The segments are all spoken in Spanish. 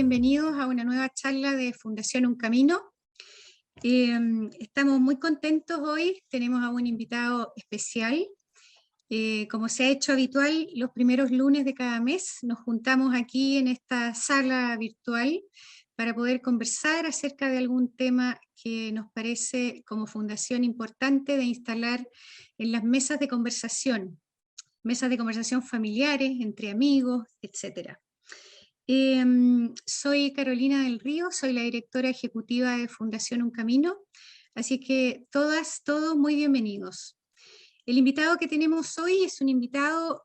bienvenidos a una nueva charla de Fundación Un Camino. Estamos muy contentos hoy, tenemos a un invitado especial. Como se ha hecho habitual, los primeros lunes de cada mes nos juntamos aquí en esta sala virtual para poder conversar acerca de algún tema que nos parece como fundación importante de instalar en las mesas de conversación familiares, entre amigos, etc. Soy Carolina del Río, soy la directora ejecutiva de Fundación Un Camino, así que todas, todos muy bienvenidos. El invitado que tenemos hoy es un invitado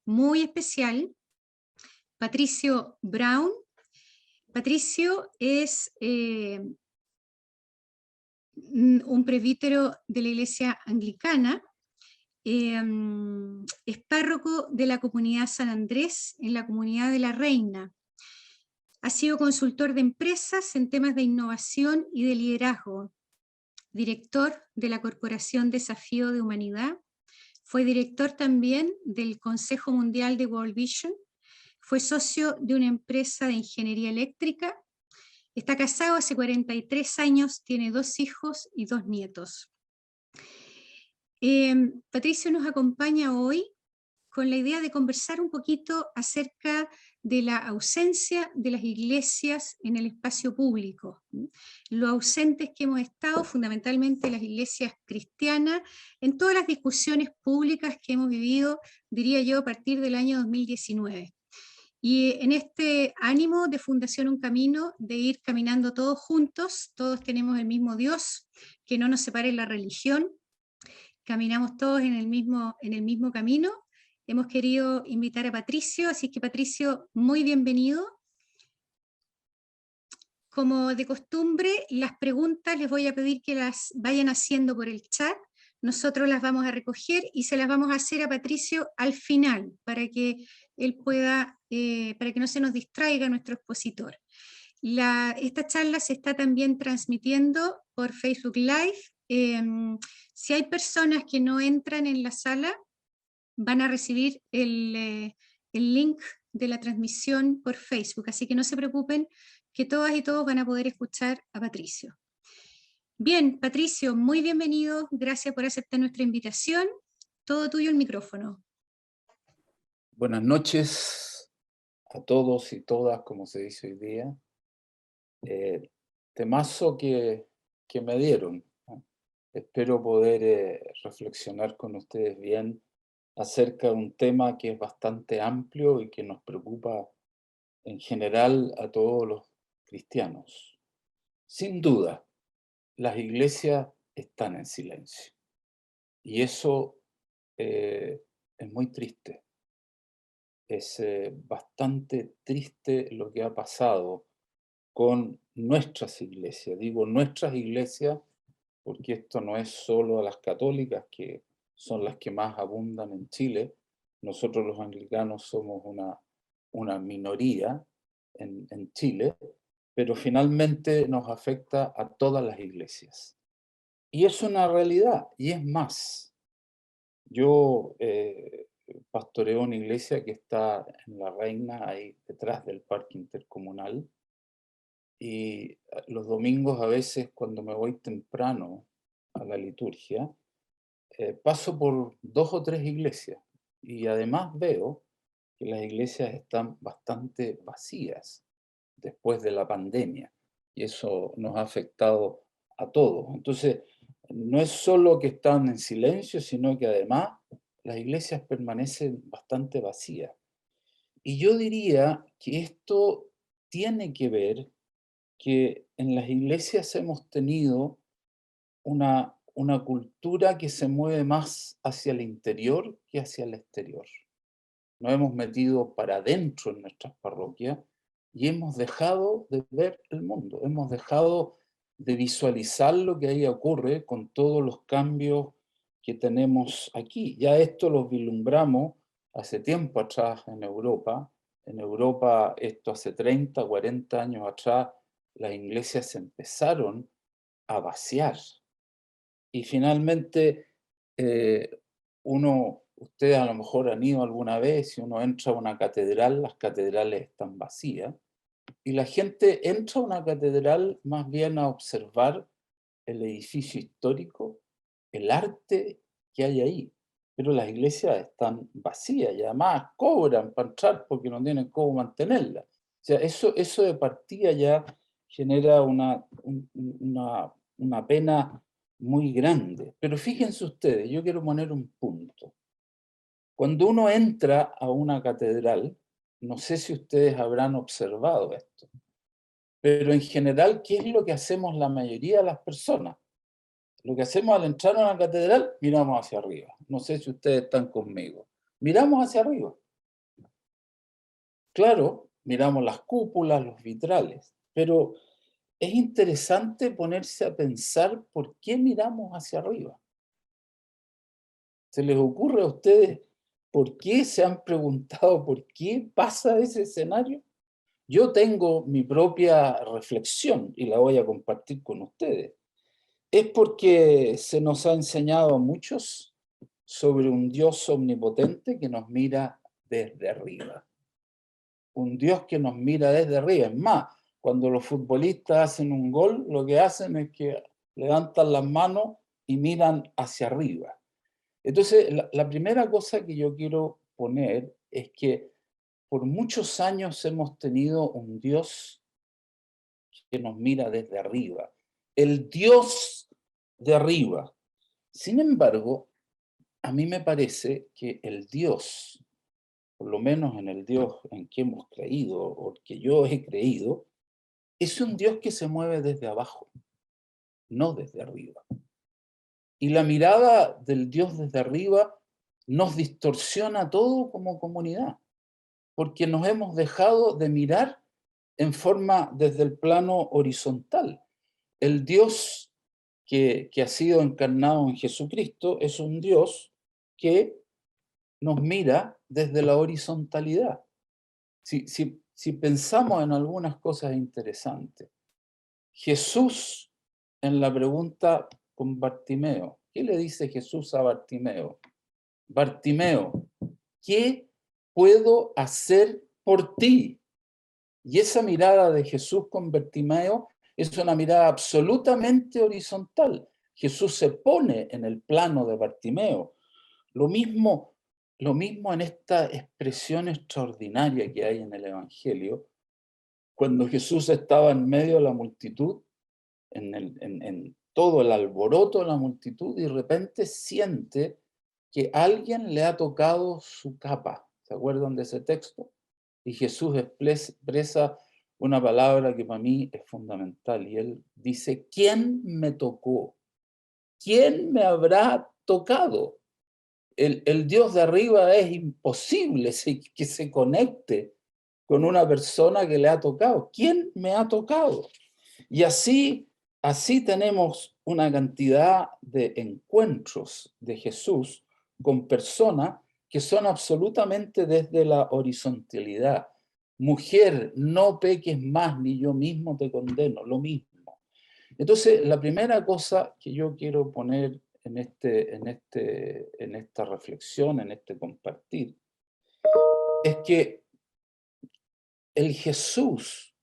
muy especial, Patricio Brown. Patricio es un presbítero de la Iglesia Anglicana, es párroco de la comunidad San Andrés en la comunidad de La Reina. Ha sido consultor de empresas en temas de innovación y de liderazgo, director de la Corporación Desafío de Humanidad, fue director también del Consejo Mundial de World Vision, fue socio de una empresa de ingeniería eléctrica, está casado hace 43 años, tiene 2 hijos y 2 nietos. Patricio nos acompaña hoy con la idea de conversar un poquito acerca de la ausencia de las iglesias en el espacio público, lo ausentes que hemos estado, fundamentalmente las iglesias cristianas, en todas las discusiones públicas que hemos vivido, diría yo, a partir del año 2019. Y en este ánimo de Fundación Un Camino, de ir caminando todos juntos, todos tenemos el mismo Dios, que no nos separe la religión, caminamos todos en el mismo camino. Hemos querido invitar a Patricio, así que Patricio, muy bienvenido. Como de costumbre, las preguntas les voy a pedir que las vayan haciendo por el chat. Nosotros las vamos a recoger y se las vamos a hacer a Patricio al final, para que él pueda, para que no se nos distraiga nuestro expositor. Esta charla se está también transmitiendo por Facebook Live. Si hay personas que no entran en la sala, van a recibir el link de la transmisión por Facebook, así que no se preocupen, que todas y todos van a poder escuchar a Patricio. Bien, Patricio, muy bienvenido, gracias por aceptar nuestra invitación. Todo tuyo el micrófono. Buenas noches a todos y todas, como se dice hoy día. Temazo que me dieron, ¿no? Espero poder reflexionar con ustedes bien acerca de un tema que es bastante amplio y que nos preocupa en general a todos los cristianos. Sin duda, las iglesias están en silencio y eso es muy triste. Es bastante triste lo que ha pasado con nuestras iglesias. Digo nuestras iglesias porque esto no es solo a las católicas, que son las que más abundan en Chile. Nosotros los anglicanos somos una minoría en Chile, pero finalmente nos afecta a todas las iglesias. Y es una realidad, y es más. Yo pastoreo una iglesia que está en La Reina, ahí detrás del parque intercomunal, y los domingos a veces cuando me voy temprano a la liturgia, paso por 2 o 3 iglesias y además veo que las iglesias están bastante vacías después de la pandemia y eso nos ha afectado a todos. Entonces, no es solo que están en silencio, sino que además las iglesias permanecen bastante vacías. Y yo diría que esto tiene que ver que en las iglesias hemos tenido una cultura que se mueve más hacia el interior que hacia el exterior. Nos hemos metido para adentro en nuestras parroquias y hemos dejado de ver el mundo, hemos dejado de visualizar lo que ahí ocurre con todos los cambios que tenemos aquí. Ya esto lo vislumbramos hace tiempo atrás en Europa. En Europa, esto hace 30, 40 años atrás, las iglesias se empezaron a vaciar. Y finalmente, ustedes a lo mejor han ido alguna vez, si uno entra a una catedral, las catedrales están vacías, y la gente entra a una catedral más bien a observar el edificio histórico, el arte que hay ahí. Pero las iglesias están vacías y además cobran para entrar porque no tienen cómo mantenerlas. O sea, eso de partida ya genera una pena muy grande. Pero fíjense ustedes, yo quiero poner un punto. Cuando uno entra a una catedral, no sé si ustedes habrán observado esto, pero en general, ¿qué es lo que hacemos la mayoría de las personas? Lo que hacemos al entrar a una catedral, miramos hacia arriba. No sé si ustedes están conmigo. Miramos hacia arriba. Claro, miramos las cúpulas, los vitrales, pero es interesante ponerse a pensar por qué miramos hacia arriba. ¿Se les ocurre a ustedes por qué se han preguntado por qué pasa ese escenario? Yo tengo mi propia reflexión y la voy a compartir con ustedes. Es porque se nos ha enseñado a muchos sobre un Dios omnipotente que nos mira desde arriba. Un Dios que nos mira desde arriba. Es más, cuando los futbolistas hacen un gol, lo que hacen es que levantan las manos y miran hacia arriba. Entonces, la primera cosa que yo quiero poner es que por muchos años hemos tenido un Dios que nos mira desde arriba. El Dios de arriba. Sin embargo, a mí me parece que el Dios, por lo menos en el Dios en que hemos creído, o que yo he creído, es un Dios que se mueve desde abajo, no desde arriba. Y la mirada del Dios desde arriba nos distorsiona todo como comunidad, porque nos hemos dejado de mirar en forma desde el plano horizontal. El Dios que ha sido encarnado en Jesucristo es un Dios que nos mira desde la horizontalidad. Si pensamos en algunas cosas interesantes, Jesús en la pregunta con Bartimeo, ¿qué le dice Jesús a Bartimeo? Bartimeo, ¿qué puedo hacer por ti? Y esa mirada de Jesús con Bartimeo es una mirada absolutamente horizontal. Jesús se pone en el plano de Bartimeo. Lo mismo en esta expresión extraordinaria que hay en el Evangelio, cuando Jesús estaba en medio de la multitud, en todo el alboroto de la multitud, y de repente siente que alguien le ha tocado su capa. ¿Se acuerdan de ese texto? Y Jesús expresa una palabra que para mí es fundamental, y él dice, ¿quién me tocó? ¿Quién me habrá tocado? El Dios de arriba es imposible que se conecte con una persona que le ha tocado. ¿Quién me ha tocado? Y así tenemos una cantidad de encuentros de Jesús con personas que son absolutamente desde la horizontalidad. Mujer, no peques más, ni yo mismo te condeno, lo mismo. Entonces, la primera cosa que yo quiero poner en esta reflexión, en este compartir, es que el Jesús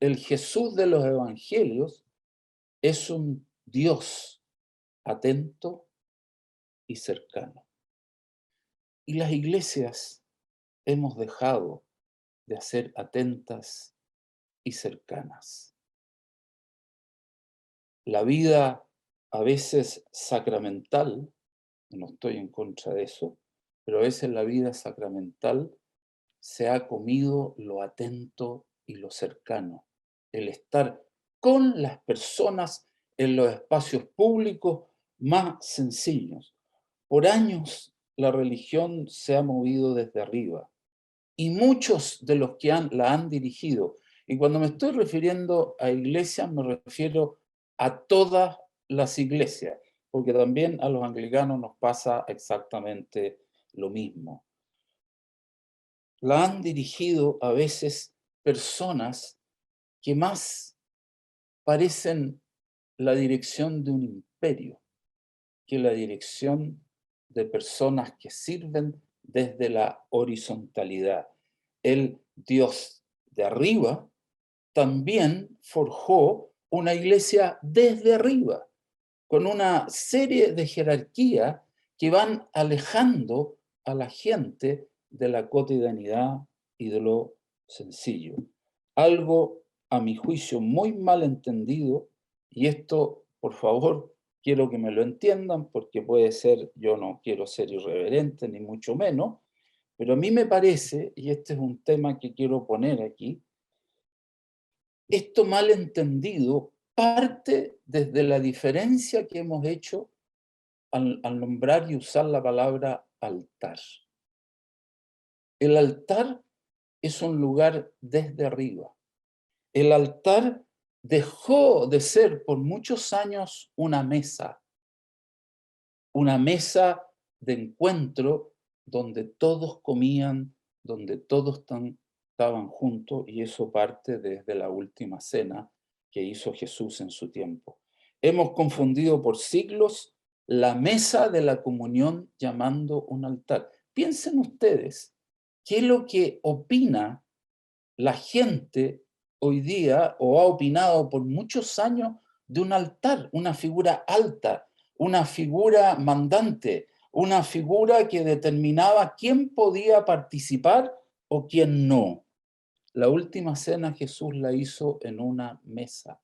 de los evangelios es un Dios atento y cercano. Y las iglesias hemos dejado de ser atentas y cercanas. La vida a veces sacramental, no estoy en contra de eso, pero a veces la vida sacramental se ha comido lo atento y lo cercano, el estar con las personas en los espacios públicos más sencillos. Por años la religión se ha movido desde arriba y muchos de los que la han dirigido, y cuando me estoy refiriendo a iglesias me refiero a todas las iglesias, porque también a los anglicanos nos pasa exactamente lo mismo. La han dirigido a veces personas que más parecen la dirección de un imperio que la dirección de personas que sirven desde la horizontalidad. El Dios de arriba también forjó una iglesia desde arriba, con una serie de jerarquías que van alejando a la gente de la cotidianidad y de lo sencillo. Algo, a mi juicio, muy mal entendido, y esto, por favor, quiero que me lo entiendan, porque puede ser, yo no quiero ser irreverente, ni mucho menos, pero a mí me parece, y este es un tema que quiero poner aquí, esto mal entendido parte desde la diferencia que hemos hecho al nombrar y usar la palabra altar. El altar es un lugar desde arriba. El altar dejó de ser por muchos años una mesa de encuentro donde todos comían, donde todos estaban juntos, y eso parte desde la última cena que hizo Jesús en su tiempo. Hemos confundido por siglos la mesa de la comunión llamando un altar. Piensen ustedes, ¿qué es lo que opina la gente hoy día, o ha opinado por muchos años, de un altar, una figura alta, una figura mandante, una figura que determinaba quién podía participar o quién no? La última cena Jesús la hizo en una mesa,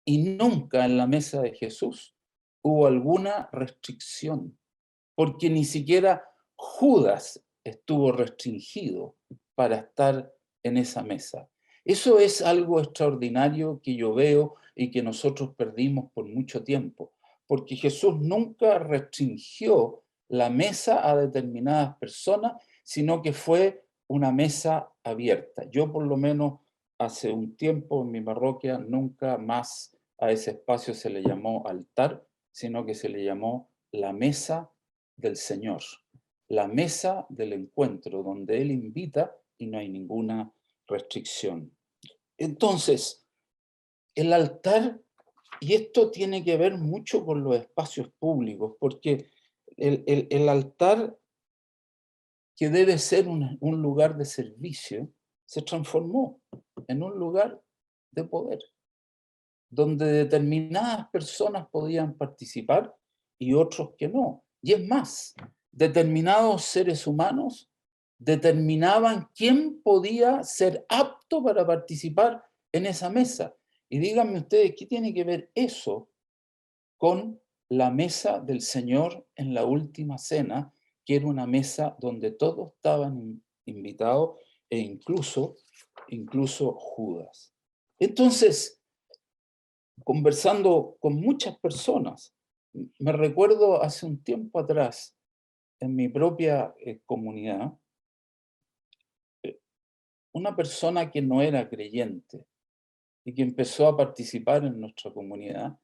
y nunca en la mesa de Jesús hubo alguna restricción, porque ni siquiera Judas estuvo restringido para estar en esa mesa. Eso es algo extraordinario que yo veo y que nosotros perdimos por mucho tiempo, porque Jesús nunca restringió la mesa a determinadas personas, sino que fue una mesa abierta. Yo por lo menos hace un tiempo en mi parroquia nunca más a ese espacio se le llamó altar, sino que se le llamó la mesa del Señor, la mesa del encuentro, donde Él invita y no hay ninguna restricción. Entonces, el altar, y esto tiene que ver mucho con los espacios públicos, porque el altar, que debe ser un lugar de servicio, se transformó en un lugar de poder, donde determinadas personas podían participar y otros que no. Y es más, determinados seres humanos determinaban quién podía ser apto para participar en esa mesa. Y díganme ustedes, ¿qué tiene que ver eso con la mesa del Señor en la última cena, que era una mesa donde todos estaban invitados, e incluso Judas? Entonces, conversando con muchas personas, me recuerdo hace un tiempo atrás, en mi propia comunidad, una persona que no era creyente y que empezó a participar en nuestra comunidad,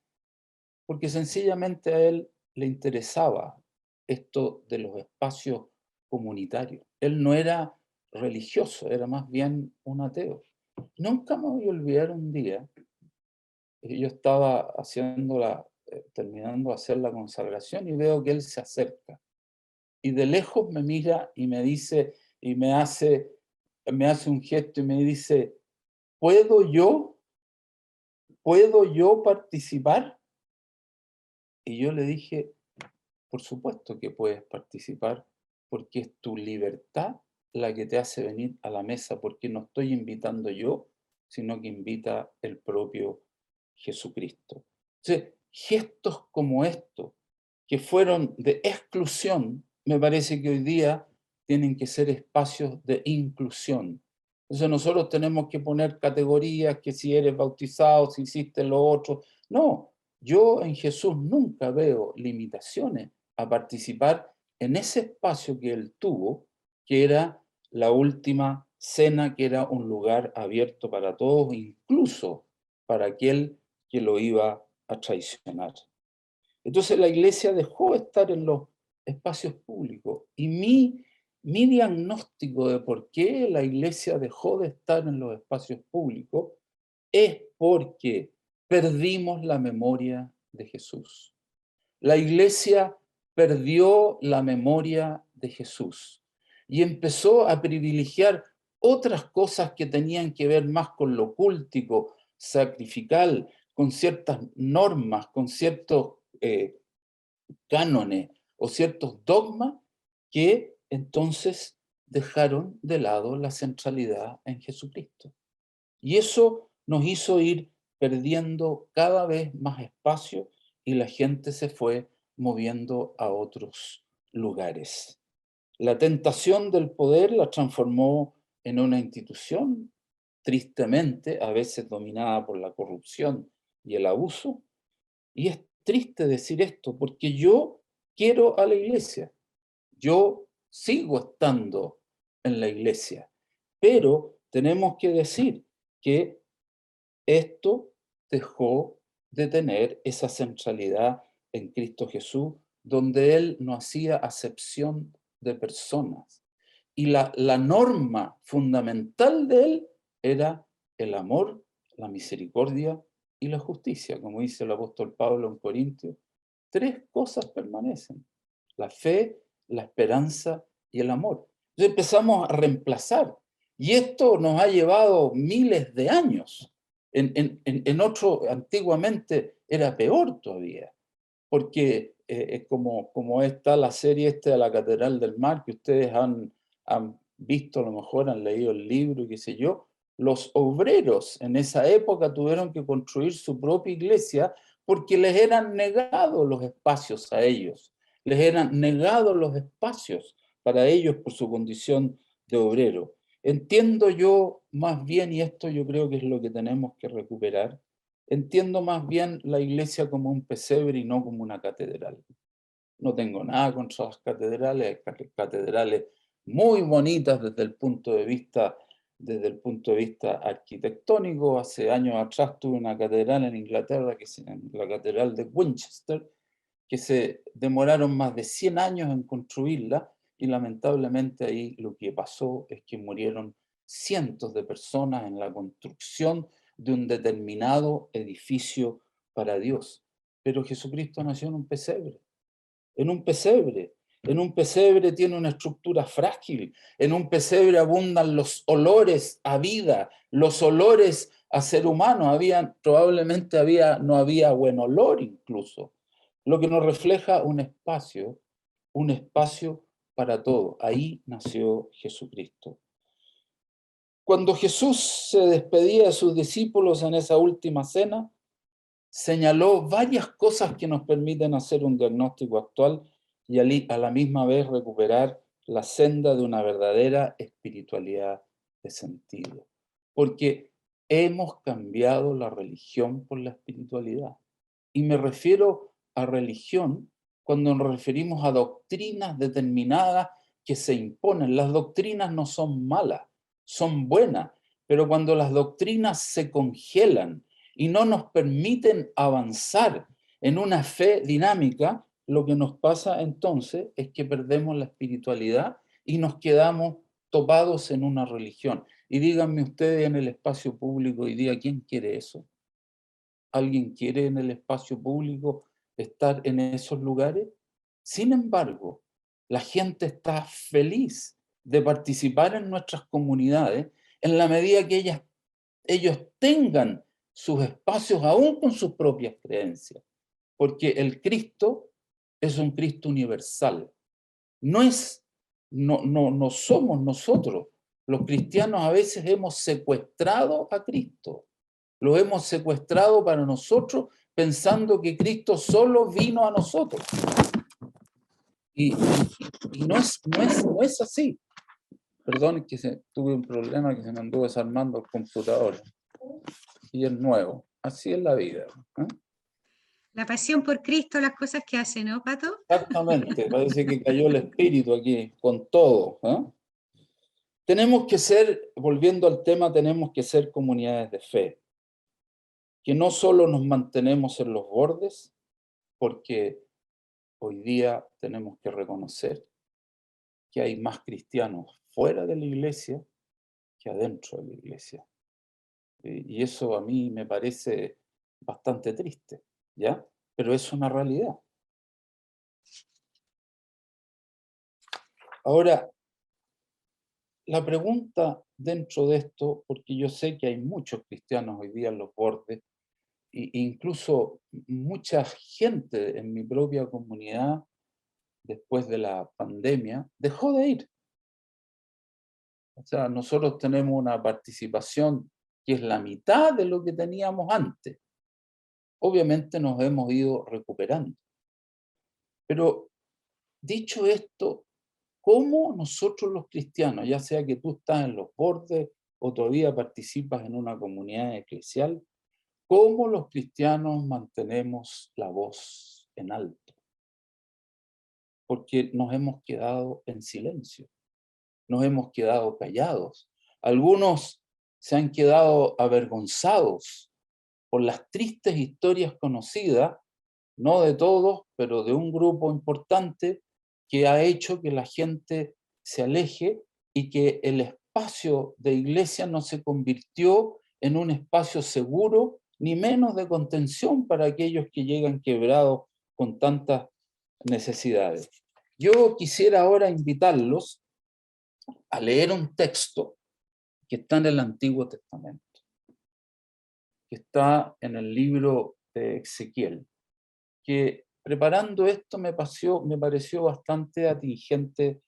porque sencillamente a él le interesaba esto de los espacios comunitarios. Él no era religioso, era más bien un ateo. Nunca me voy a olvidar un día, yo estaba terminando de hacer la consagración, y veo que él se acerca. Y de lejos me mira y me dice, y me hace un gesto y me dice: ¿puedo yo participar? Y yo le dije: por supuesto que puedes participar, porque es tu libertad la que te hace venir a la mesa, porque no estoy invitando yo, sino que invita el propio Jesucristo. Entonces, gestos como estos, que fueron de exclusión, me parece que hoy día tienen que ser espacios de inclusión. Entonces nosotros tenemos que poner categorías, que si eres bautizado, si hiciste lo otro. No, yo en Jesús nunca veo limitaciones a participar en ese espacio que él tuvo, que era la última cena, que era un lugar abierto para todos, incluso para aquel que lo iba a traicionar. Entonces la iglesia dejó de estar en los espacios públicos, y mi diagnóstico de por qué la iglesia dejó de estar en los espacios públicos es porque perdimos la memoria de Jesús. La iglesia perdió la memoria de Jesús y empezó a privilegiar otras cosas que tenían que ver más con lo cúltico, sacrificial, con ciertas normas, con ciertos cánones o ciertos dogmas que entonces dejaron de lado la centralidad en Jesucristo. Y eso nos hizo ir perdiendo cada vez más espacio y la gente se fue moviendo a otros lugares. La tentación del poder la transformó en una institución, tristemente, a veces dominada por la corrupción y el abuso. Y es triste decir esto, porque yo quiero a la iglesia. Yo sigo estando en la iglesia, pero tenemos que decir que esto dejó de tener esa centralidad en Cristo Jesús, donde Él no hacía acepción de personas. Y la norma fundamental de Él era el amor, la misericordia y la justicia. Como dice el apóstol Pablo en Corintios, tres cosas permanecen: la fe, la esperanza y el amor. Entonces empezamos a reemplazar. Y esto nos ha llevado miles de años. En otro, antiguamente era peor todavía, porque como está la serie de la Catedral del Mar, que ustedes han visto, a lo mejor han leído el libro y qué sé yo, los obreros en esa época tuvieron que construir su propia iglesia porque les eran negados los espacios a ellos, les eran negados los espacios para ellos por su condición de obrero. Entiendo yo más bien, y esto yo creo que es lo que tenemos que recuperar, entiendo más bien la iglesia como un pesebre y no como una catedral. No tengo nada contra las catedrales, hay catedrales muy bonitas desde el punto de vista arquitectónico. Hace años atrás tuve una catedral en Inglaterra, que es la Catedral de Winchester, que se demoraron más de 100 años en construirla, y lamentablemente ahí lo que pasó es que murieron cientos de personas en la construcción de un determinado edificio para Dios. Pero Jesucristo nació en un pesebre, en un pesebre. En un pesebre tiene una estructura frágil, en un pesebre abundan los olores a vida, los olores a ser humano. Probablemente no había buen olor incluso, lo que nos refleja un espacio para todo. Ahí nació Jesucristo. Cuando Jesús se despedía de sus discípulos en esa última cena, señaló varias cosas que nos permiten hacer un diagnóstico actual y a la misma vez recuperar la senda de una verdadera espiritualidad de sentido. Porque hemos cambiado la religión por la espiritualidad. Y me refiero a religión cuando nos referimos a doctrinas determinadas que se imponen. Las doctrinas no son malas, son buenas, pero cuando las doctrinas se congelan y no nos permiten avanzar en una fe dinámica, lo que nos pasa entonces es que perdemos la espiritualidad y nos quedamos topados en una religión. Y díganme ustedes en el espacio público hoy día, ¿quién quiere eso? ¿Alguien quiere en el espacio público estar en esos lugares? Sin embargo, la gente está feliz de participar en nuestras comunidades en la medida que ellos tengan sus espacios aún con sus propias creencias, porque el Cristo es un Cristo universal. No somos nosotros. Los cristianos a veces hemos secuestrado a Cristo. Lo hemos secuestrado para nosotros pensando que Cristo solo vino a nosotros. Y no es así. Perdón, es que tuve un problema que se me anduvo desarmando el computador. Y es nuevo. Así es la vida. ¿Eh? La pasión por Cristo, las cosas que hace, ¿no, Pato? Exactamente. Parece que cayó el espíritu aquí con todo. ¿Eh? Tenemos que ser, volviendo al tema, tenemos que ser comunidades de fe. Que no solo nos mantenemos en los bordes, porque hoy día tenemos que reconocer que hay más cristianos fuera de la iglesia que adentro de la iglesia. Y eso a mí me parece bastante triste, ¿ya? Pero es una realidad. Ahora, la pregunta dentro de esto, porque yo sé que hay muchos cristianos hoy día en los bordes, e incluso mucha gente en mi propia comunidad, después de la pandemia, dejó de ir. O sea, nosotros tenemos una participación que es la mitad de lo que teníamos antes. Obviamente nos hemos ido recuperando. Pero dicho esto, ¿cómo nosotros los cristianos, ya sea que tú estás en los bordes o todavía participas en una comunidad eclesial, cómo los cristianos mantenemos la voz en alto? Porque nos hemos quedado en silencio, nos hemos quedado callados. Algunos se han quedado avergonzados por las tristes historias conocidas, no de todos, pero de un grupo importante que ha hecho que la gente se aleje y que el espacio de iglesia no se convirtió en un espacio seguro, ni menos de contención para aquellos que llegan quebrados con tantas necesidades. Yo quisiera ahora invitarlos a leer un texto que está en el Antiguo Testamento, que está en el libro de Ezequiel, que preparando esto me pareció bastante atingente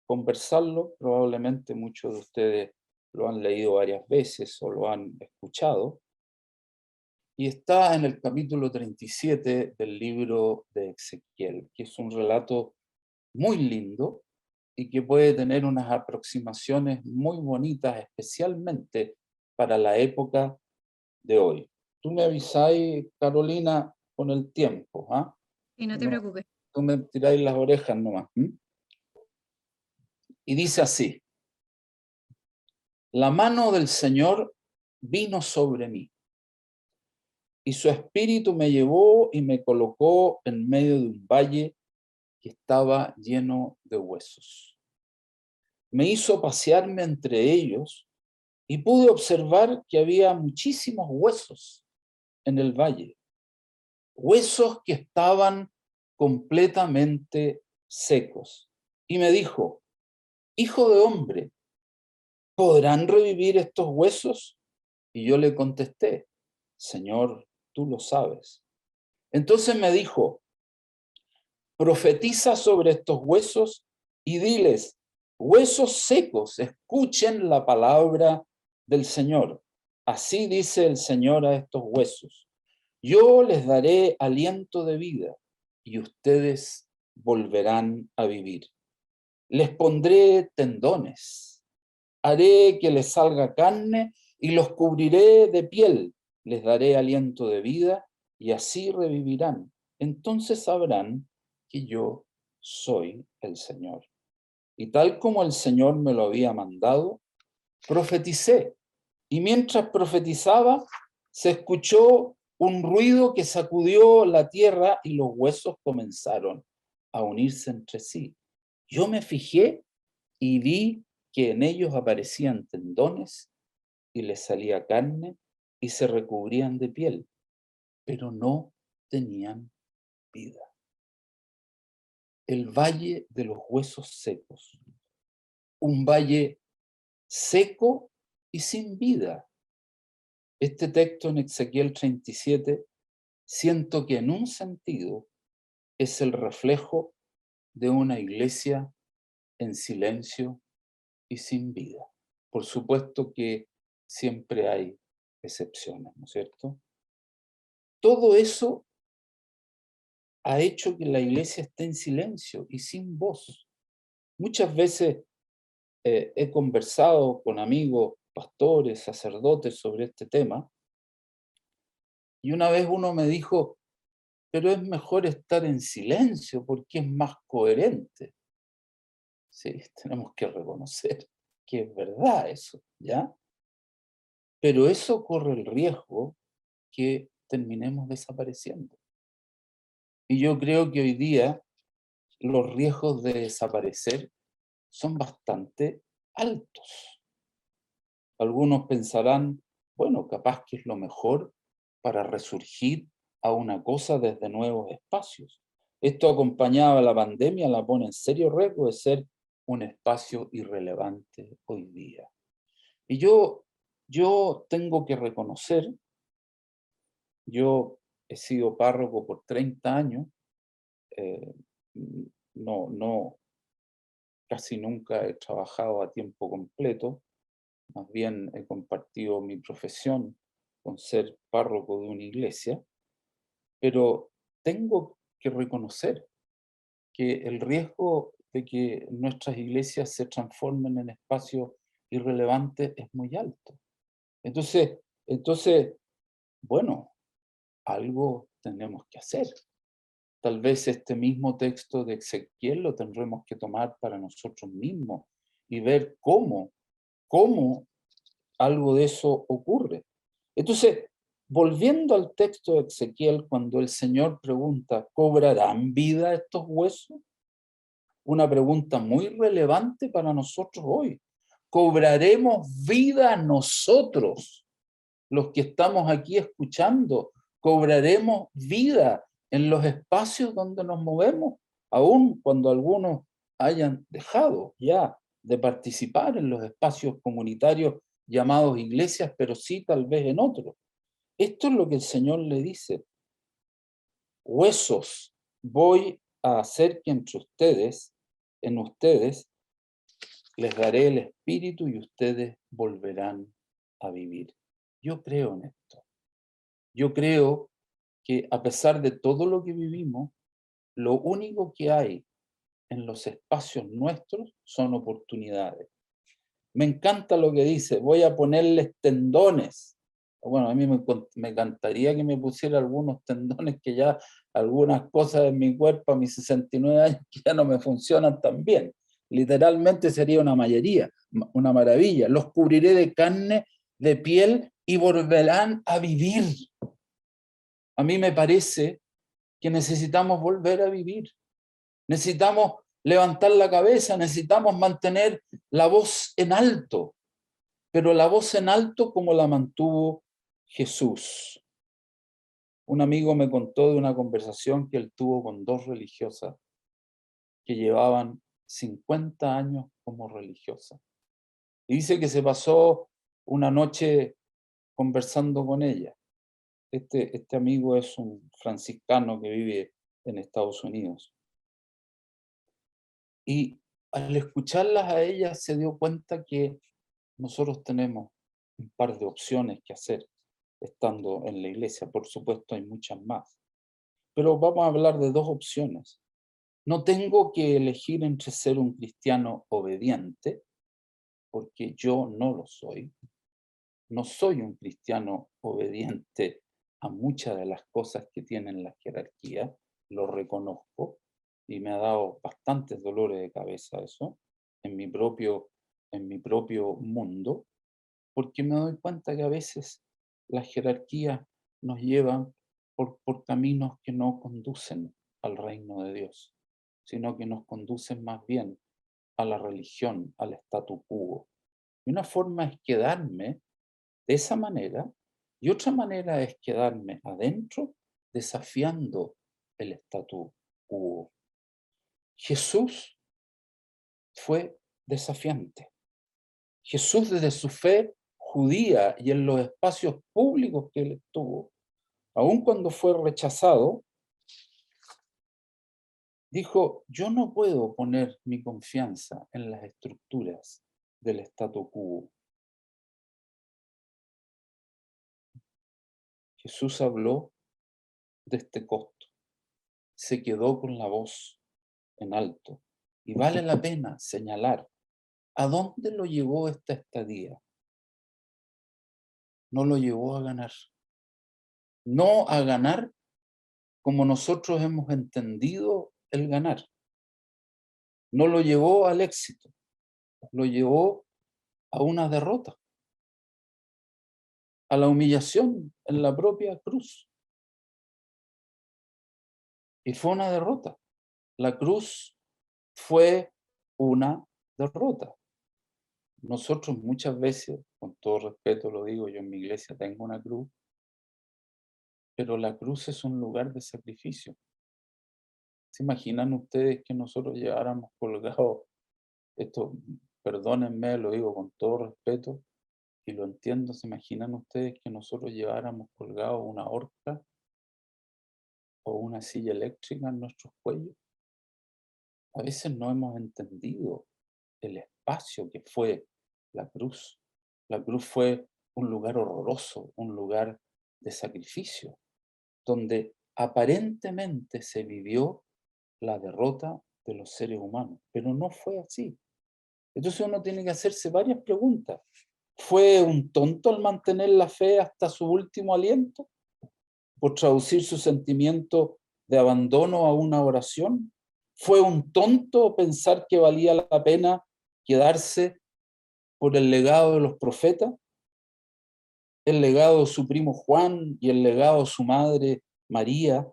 conversarlo. Probablemente muchos de ustedes lo han leído varias veces o lo han escuchado, y está en el capítulo 37 del libro de Ezequiel, que es un relato muy lindo y que puede tener unas aproximaciones muy bonitas, especialmente para la época de hoy. Tú me avisáis, Carolina, con el tiempo, ¿ah? Y no te No, preocupes. tú me tiráis las orejas nomás. Y dice así: la mano del Señor vino sobre mí, y su espíritu me llevó y me colocó en medio de un valle que estaba lleno de huesos. Me hizo pasearme entre ellos y pude observar que había muchísimos huesos en el valle, huesos que estaban completamente secos. Y me dijo: hijo de hombre, ¿podrán revivir estos huesos? Y yo le contesté: Señor, tú lo sabes. Entonces me dijo: profetiza sobre estos huesos y diles: huesos secos, escuchen la palabra del Señor. Así dice el Señor a estos huesos: yo les daré aliento de vida y ustedes volverán a vivir. Les pondré tendones, haré que les salga carne y los cubriré de piel. Les daré aliento de vida y así revivirán. Entonces sabrán que yo soy el Señor. Y tal como el Señor me lo había mandado, profeticé. Y mientras profetizaba, se escuchó un ruido que sacudió la tierra y los huesos comenzaron a unirse entre sí. Yo me fijé y vi que en ellos aparecían tendones y les salía carne y se recubrían de piel, pero no tenían vida. El valle de los huesos secos, un valle seco y sin vida. Este texto en Ezequiel 37, siento que en un sentido es el reflejo de una iglesia en silencio y sin vida. Por supuesto que siempre hay excepciones, ¿no es cierto? Todo eso ha hecho que la iglesia esté en silencio y sin voz. Muchas veces he conversado con amigos, pastores, sacerdotes sobre este tema, y una vez uno me dijo: pero es mejor estar en silencio porque es más coherente. Sí, tenemos que reconocer que es verdad eso, ¿ya? Pero eso corre el riesgo que terminemos desapareciendo. Y yo creo que hoy día los riesgos de desaparecer son bastante altos. Algunos pensarán, bueno, capaz que es lo mejor para resurgir a una cosa desde nuevos espacios. Esto acompañado a la pandemia la pone en serio riesgo de ser un espacio irrelevante hoy día. Y yo tengo que reconocer, yo he sido párroco por 30 años, eh, no, casi nunca he trabajado a tiempo completo, más bien he compartido mi profesión con ser párroco de una iglesia, pero tengo que reconocer que el riesgo de que nuestras iglesias se transformen en espacios irrelevantes es muy alto. Entonces, bueno, algo tenemos que hacer. Tal vez este mismo texto de Ezequiel lo tendremos que tomar para nosotros mismos y ver cómo algo de eso ocurre. Entonces, volviendo al texto de Ezequiel, cuando el Señor pregunta, ¿cobrarán vida estos huesos? Una pregunta muy relevante para nosotros hoy. ¿Cobraremos vida nosotros, los que estamos aquí escuchando? ¿Cobraremos vida en los espacios donde nos movemos? Aun cuando algunos hayan dejado ya de participar en los espacios comunitarios llamados iglesias, pero sí tal vez en otros. Esto es lo que el Señor le dice. Huesos, voy a hacer que en ustedes, les daré el espíritu y ustedes volverán a vivir. Yo creo en esto. Yo creo que a pesar de todo lo que vivimos, lo único que hay en los espacios nuestros son oportunidades. Me encanta lo que dice, voy a ponerles tendones. Bueno, a mí me encantaría que me pusiera algunos tendones que ya algunas cosas de mi cuerpo a mis 69 años que ya no me funcionan tan bien. Literalmente sería una maravilla. Los cubriré de carne, de piel y volverán a vivir. A mí me parece que necesitamos volver a vivir. Necesitamos levantar la cabeza, necesitamos mantener la voz en alto, pero la voz en alto como la mantuvo Jesús. Un amigo me contó de una conversación que él tuvo con dos religiosas que llevaban 50 años como religiosas. Y dice que se pasó una noche conversando con ella. Este amigo es un franciscano que vive en Estados Unidos. Y al escucharlas a ellas se dio cuenta que nosotros tenemos un par de opciones que hacer estando en la iglesia. Por supuesto, hay muchas más. Pero vamos a hablar de dos opciones. No tengo que elegir entre ser un cristiano obediente, porque yo no lo soy. No soy un cristiano obediente a muchas de las cosas que tienen la jerarquía, lo reconozco, y me ha dado bastantes dolores de cabeza eso, en mi propio mundo, porque me doy cuenta que a veces las jerarquías nos llevan por caminos que no conducen al reino de Dios, sino que nos conducen más bien a la religión, al statu quo. Y una forma es quedarme de esa manera, y otra manera es quedarme adentro desafiando el statu quo. Jesús fue desafiante. Jesús desde su fe judía y en los espacios públicos que él estuvo, aun cuando fue rechazado, dijo, yo no puedo poner mi confianza en las estructuras del statu quo. Jesús habló de este costo, se quedó con la voz en alto. Y vale la pena señalar a dónde lo llevó esta estadía. No lo llevó a ganar. No a ganar como nosotros hemos entendido el ganar. No lo llevó al éxito, lo llevó a una derrota, a la humillación en la propia cruz. Y fue una derrota. La cruz fue una derrota. Nosotros muchas veces, con todo respeto lo digo, yo en mi iglesia tengo una cruz, pero la cruz es un lugar de sacrificio. ¿Se imaginan ustedes que nosotros lleváramos colgados Esto, perdónenme, lo digo con todo respeto y lo entiendo. ¿Se imaginan ustedes que nosotros lleváramos colgado una horca o una silla eléctrica en nuestros cuellos? A veces no hemos entendido el espacio que fue la cruz. La cruz fue un lugar horroroso, un lugar de sacrificio, donde aparentemente se vivió la derrota de los seres humanos, pero no fue así. Entonces uno tiene que hacerse varias preguntas. ¿Fue un tonto al mantener la fe hasta su último aliento? ¿Por traducir su sentimiento de abandono a una oración? ¿Fue un tonto pensar que valía la pena quedarse por el legado de los profetas? ¿El legado de su primo Juan y el legado de su madre María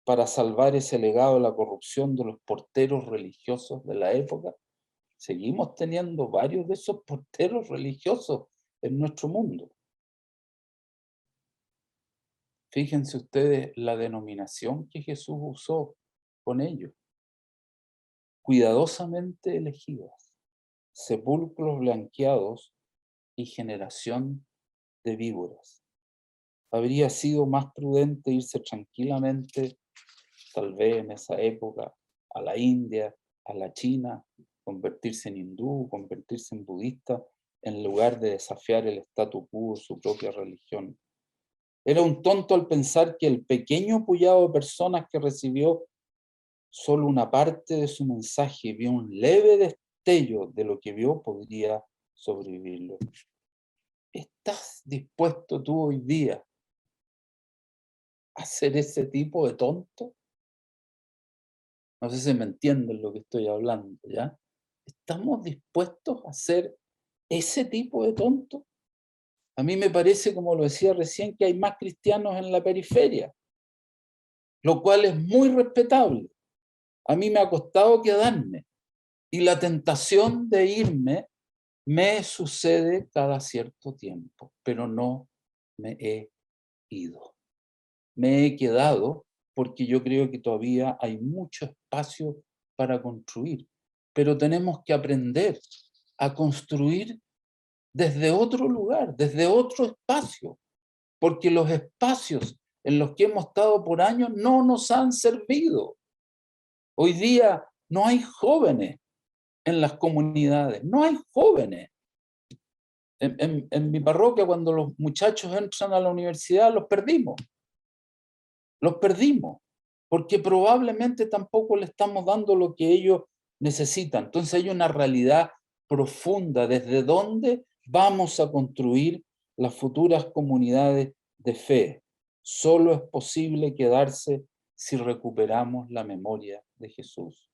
para salvar ese legado de la corrupción de los porteros religiosos de la época? Seguimos teniendo varios de esos porteros religiosos en nuestro mundo. Fíjense ustedes la denominación que Jesús usó con ellos. Cuidadosamente elegidas, sepulcros blanqueados y generación de víboras. Habría sido más prudente irse tranquilamente, tal vez en esa época, a la India, a la China, convertirse en hindú, convertirse en budista, en lugar de desafiar el statu quo de su propia religión. Era un tonto al pensar que el pequeño puñado de personas que recibió solo una parte de su mensaje, vio un leve destello de lo que vio, podría sobrevivirlo. ¿Estás dispuesto tú hoy día a ser ese tipo de tonto? No sé si me entienden lo que estoy hablando, ¿ya? ¿Estamos dispuestos a ser ese tipo de tonto? A mí me parece, como lo decía recién, que hay más cristianos en la periferia, lo cual es muy respetable. A mí me ha costado quedarme y la tentación de irme me sucede cada cierto tiempo, pero no me he ido. Me he quedado porque yo creo que todavía hay mucho espacio para construir, pero tenemos que aprender a construir desde otro lugar, desde otro espacio, porque los espacios en los que hemos estado por años no nos han servido. Hoy día no hay jóvenes en las comunidades, no hay jóvenes. En mi parroquia, cuando los muchachos entran a la universidad, los perdimos, porque probablemente tampoco le estamos dando lo que ellos necesitan. Entonces hay una realidad profunda desde dónde vamos a construir las futuras comunidades de fe. Solo es posible quedarse si recuperamos la memoria de Jesús.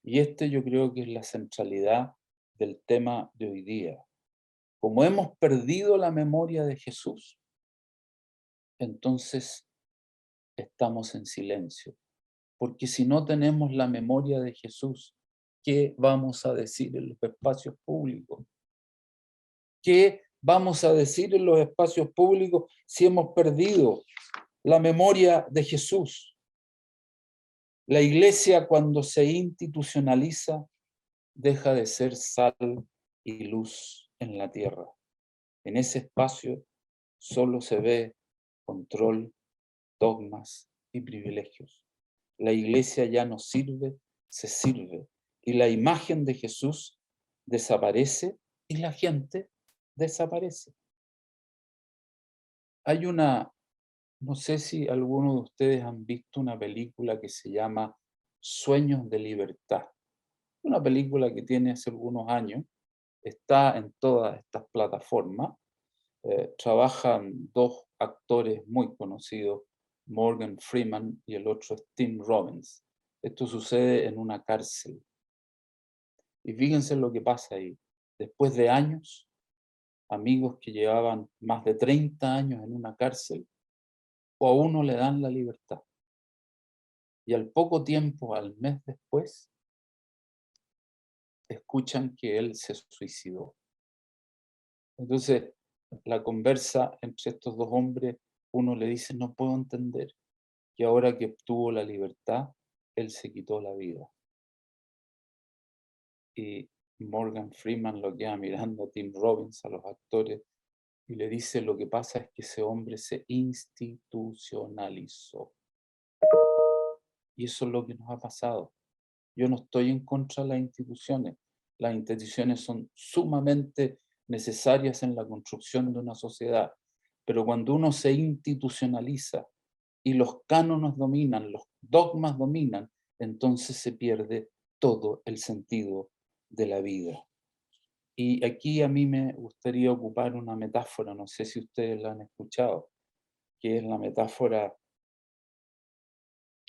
Y este yo creo que es la centralidad del tema de hoy día. Como hemos perdido la memoria de Jesús, entonces estamos en silencio. Porque si no tenemos la memoria de Jesús, ¿qué vamos a decir en los espacios públicos? ¿Qué vamos a decir en los espacios públicos si hemos perdido la memoria de Jesús? La iglesia, cuando se institucionaliza, deja de ser sal y luz en la tierra. En ese espacio solo se ve control, dogmas y privilegios. La iglesia ya no sirve, se sirve. Y la imagen de Jesús desaparece y la gente desaparece. Hay no sé si alguno de ustedes han visto una película que se llama Sueños de Libertad. Una película que tiene hace algunos años, está en todas estas plataformas. Trabajan dos actores muy conocidos, Morgan Freeman y el otro es Tim Robbins. Esto sucede en una cárcel. Y fíjense lo que pasa ahí. Después de años, amigos que llevaban más de 30 años en una cárcel, o a uno le dan la libertad. Y al poco tiempo, al mes después, escuchan que él se suicidó. Entonces, la conversa entre estos dos hombres, uno le dice, no puedo entender que ahora que obtuvo la libertad, él se quitó la vida. Y Morgan Freeman lo queda mirando a Tim Robbins, a los actores, y le dice: lo que pasa es que ese hombre se institucionalizó. Y eso es lo que nos ha pasado. Yo no estoy en contra de las instituciones. Las instituciones son sumamente necesarias en la construcción de una sociedad. Pero cuando uno se institucionaliza y los cánones dominan, los dogmas dominan, entonces se pierde todo el sentido de la vida. Y aquí a mí me gustaría ocupar una metáfora, no sé si ustedes la han escuchado, que es la metáfora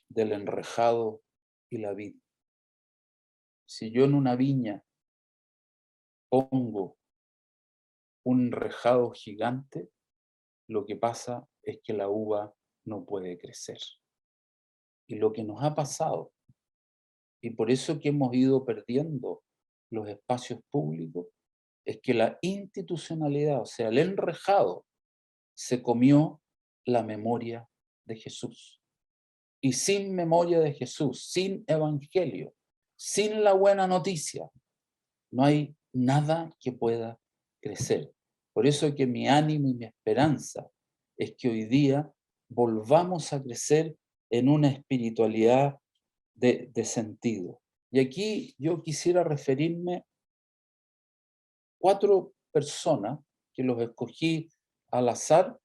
del enrejado y la vid. Si yo en una viña pongo un enrejado gigante, lo que pasa es que la uva no puede crecer. Y lo que nos ha pasado, y por eso que hemos ido perdiendo los espacios públicos, es que la institucionalidad, o sea, el enrejado, se comió la memoria de Jesús. Y sin memoria de Jesús, sin evangelio, sin la buena noticia, no hay nada que pueda crecer. Por eso que mi ánimo y mi esperanza es que hoy día volvamos a crecer en una espiritualidad de sentido. Y aquí yo quisiera referirme a 4 personas que los escogí al azar,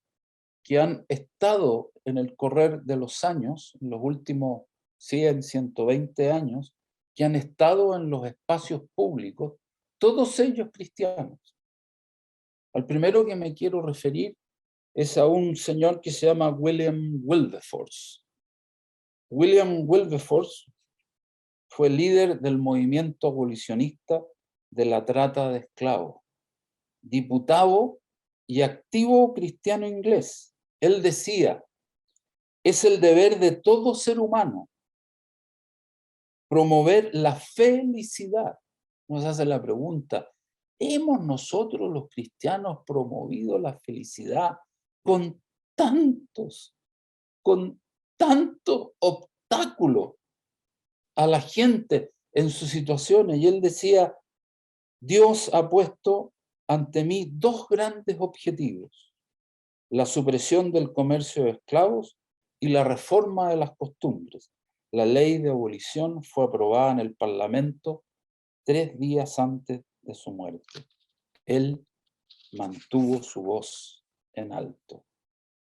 que han estado en el correr de los años, en los últimos 100, 120 años, que han estado en los espacios públicos, todos ellos cristianos. Al primero que me quiero referir es a un señor que se llama William Wilberforce. William Wilberforce fue líder del movimiento abolicionista de la trata de esclavos, diputado y activo cristiano inglés. Él decía: es el deber de todo ser humano promover la felicidad. Nos hace la pregunta: ¿hemos nosotros los cristianos promovido la felicidad con tantos obstáculos a la gente en sus situaciones? Y él decía: Dios ha puesto ante mí 2 grandes objetivos: la supresión del comercio de esclavos y la reforma de las costumbres. La ley de abolición fue aprobada en el Parlamento 3 días antes de su muerte. Él mantuvo su voz en alto.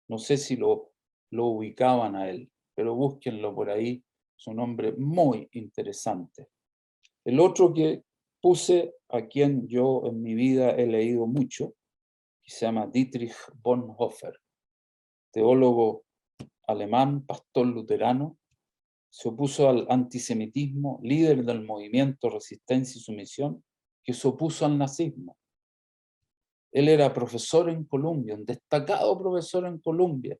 No sé si lo ubicaban a él, pero búsquenlo por ahí. Es un hombre muy interesante. El otro que puse, a quien yo en mi vida he leído mucho, que se llama Dietrich Bonhoeffer, teólogo alemán, pastor luterano, se opuso al antisemitismo, líder del movimiento Resistencia y Sumisión, que se opuso al nazismo. Él era profesor en Columbia, un destacado profesor en Columbia.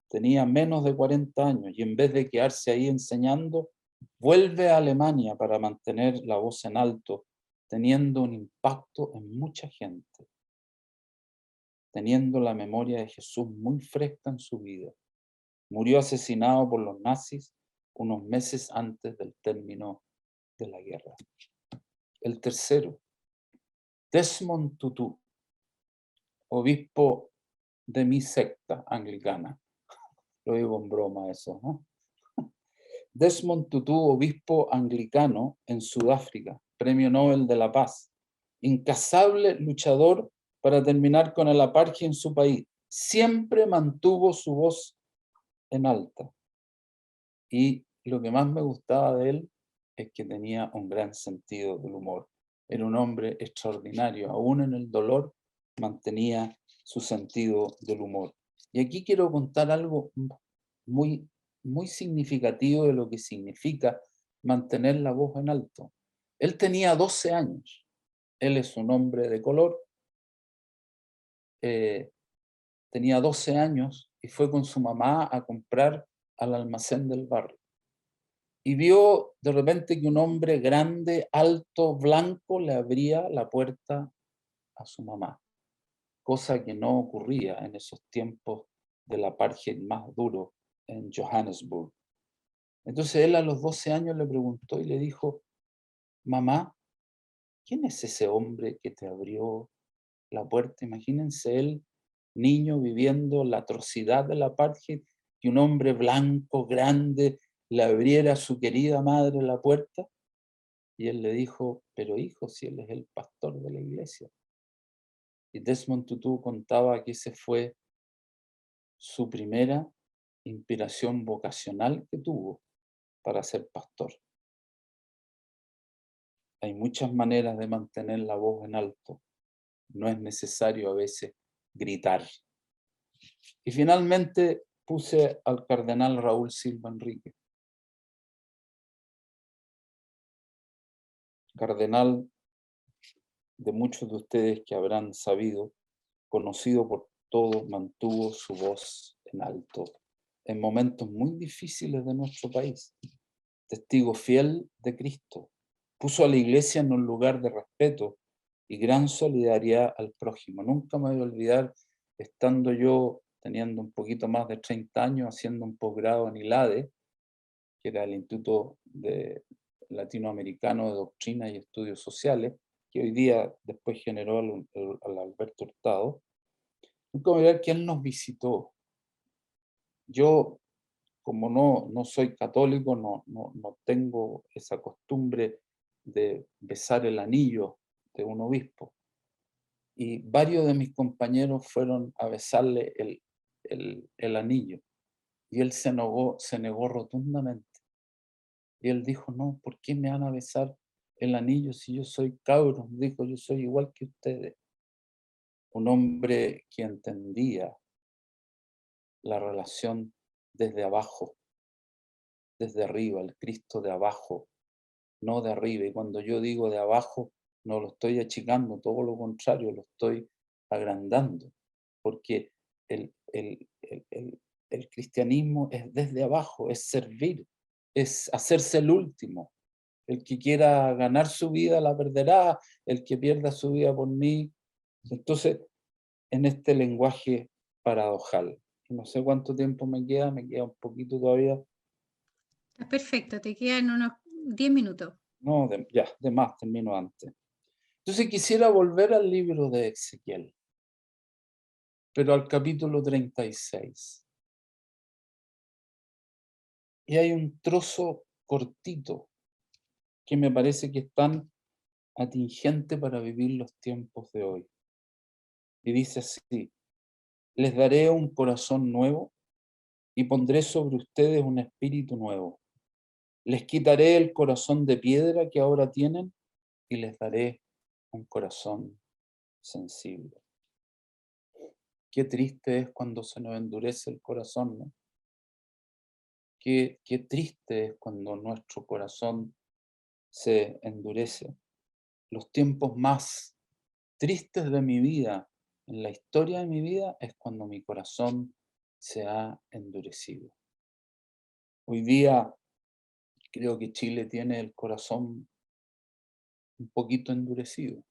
Tenía menos de 40 años y en vez de quedarse ahí enseñando, vuelve a Alemania para mantener la voz en alto, teniendo un impacto en mucha gente, teniendo la memoria de Jesús muy fresca en su vida. Murió asesinado por los nazis unos meses antes del término de la guerra. El tercero, Desmond Tutu, obispo de mi secta anglicana. Lo digo en broma eso, ¿no? Desmond Tutu, obispo anglicano en Sudáfrica, Premio Nobel de la Paz, incansable luchador para terminar con el apartheid en su país, siempre mantuvo su voz en alta. Y lo que más me gustaba de él es que tenía un gran sentido del humor. Era un hombre extraordinario, aún en el dolor mantenía su sentido del humor. Y aquí quiero contar algo muy, muy significativo de lo que significa mantener la voz en alto. Él tenía 12 años. Él es un hombre de color. Tenía 12 años y fue con su mamá a comprar al almacén del barrio. Y vio de repente que un hombre grande, alto, blanco, le abría la puerta a su mamá, cosa que no ocurría en esos tiempos del apartheid más duro en Johannesburg. Entonces él a los 12 años le preguntó y le dijo: mamá, ¿quién es ese hombre que te abrió la puerta? Imagínense él, niño, viviendo la atrocidad del apartheid, que un hombre blanco, grande, le abriera a su querida madre la puerta. Y él le dijo, pero hijo, si él es el pastor de la iglesia. Y Desmond Tutu contaba que ese fue su primera inspiración vocacional que tuvo para ser pastor. Hay muchas maneras de mantener la voz en alto. No es necesario a veces gritar. Y finalmente puse al cardenal Raúl Silva Enrique. Cardenal de muchos de ustedes que habrán sabido, conocido por todos, mantuvo su voz en alto en momentos muy difíciles de nuestro país. Testigo fiel de Cristo. Puso a la iglesia en un lugar de respeto y gran solidaridad al prójimo. Nunca me voy a olvidar, estando yo teniendo un poquito más de 30 años, haciendo un posgrado en ILADE, que era el Instituto Latinoamericano de Doctrina y Estudios Sociales, que hoy día después generó al Alberto Hurtado. Nunca me voy a olvidar que él nos visitó. Yo, como no soy católico, no tengo esa costumbre de besar el anillo de un obispo. Y varios de mis compañeros fueron a besarle el anillo. Y él se negó rotundamente. Y él dijo, no, ¿por qué me van a besar el anillo si yo soy cabro? Dijo, yo soy igual que ustedes. Un hombre que entendía la relación desde abajo, desde arriba, el Cristo de abajo, no de arriba. Y cuando yo digo de abajo, no lo estoy achicando, todo lo contrario, lo estoy agrandando, porque el cristianismo es desde abajo, es servir, es hacerse el último. El que quiera ganar su vida la perderá, el que pierda su vida por mí. Entonces, en este lenguaje paradojal, no sé cuánto tiempo me queda un poquito todavía. Está perfecto, te quedan unos 10 minutos. No, ya, de más, termino antes. Entonces quisiera volver al libro de Ezequiel, pero al capítulo 36. Y hay un trozo cortito que me parece que es tan atingente para vivir los tiempos de hoy. Y dice así, les daré un corazón nuevo y pondré sobre ustedes un espíritu nuevo. Les quitaré el corazón de piedra que ahora tienen y les daré un corazón sensible. Qué triste es cuando se nos endurece el corazón, ¿no? Qué triste es cuando nuestro corazón se endurece. Los tiempos más tristes de mi vida, en la historia de mi vida, es cuando mi corazón se ha endurecido. Hoy día creo que Chile tiene el corazón un poquito endurecido.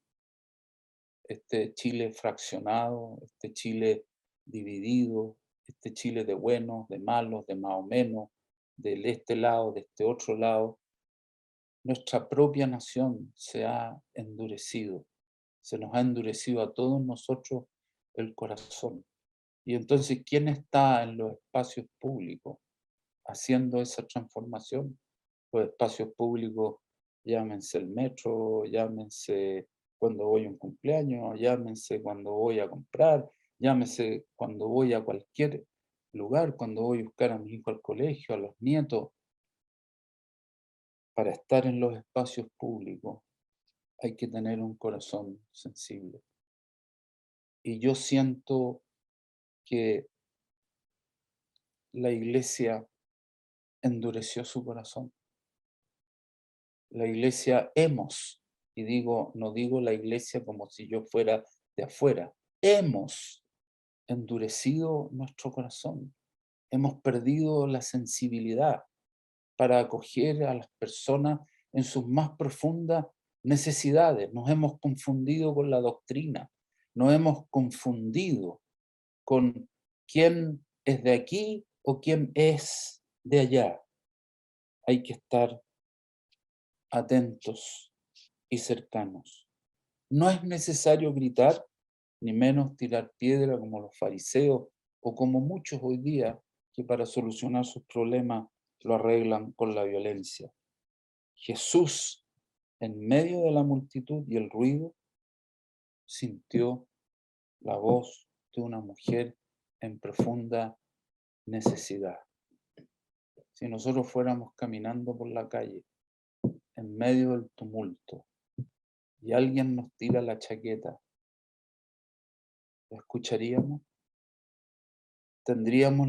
Este Chile fraccionado, este Chile dividido, este Chile de buenos, de malos, de más o menos, de este lado, de este otro lado. Nuestra propia nación se ha endurecido, se nos ha endurecido a todos nosotros el corazón. Y entonces, ¿quién está en los espacios públicos haciendo esa transformación? Los espacios públicos, llámense el metro, llámense cuando voy a un cumpleaños, llámense cuando voy a comprar, llámense cuando voy a cualquier lugar, cuando voy a buscar a mi hijo al colegio, a los nietos. Para estar en los espacios públicos hay que tener un corazón sensible. Y yo siento que la iglesia endureció su corazón. La iglesia y no digo la iglesia como si yo fuera de afuera, hemos endurecido nuestro corazón. Hemos perdido la sensibilidad para acoger a las personas en sus más profundas necesidades. Nos hemos confundido con la doctrina, nos hemos confundido con quién es de aquí o quién es de allá. Hay que estar atentos y cercanos. No es necesario gritar, ni menos tirar piedra como los fariseos o como muchos hoy día que para solucionar sus problemas lo arreglan con la violencia. Jesús, en medio de la multitud y el ruido, sintió la voz de una mujer en profunda necesidad. Si nosotros fuéramos caminando por la calle en medio del tumulto y alguien nos tira la chaqueta, ¿la escucharíamos? ¿Tendríamos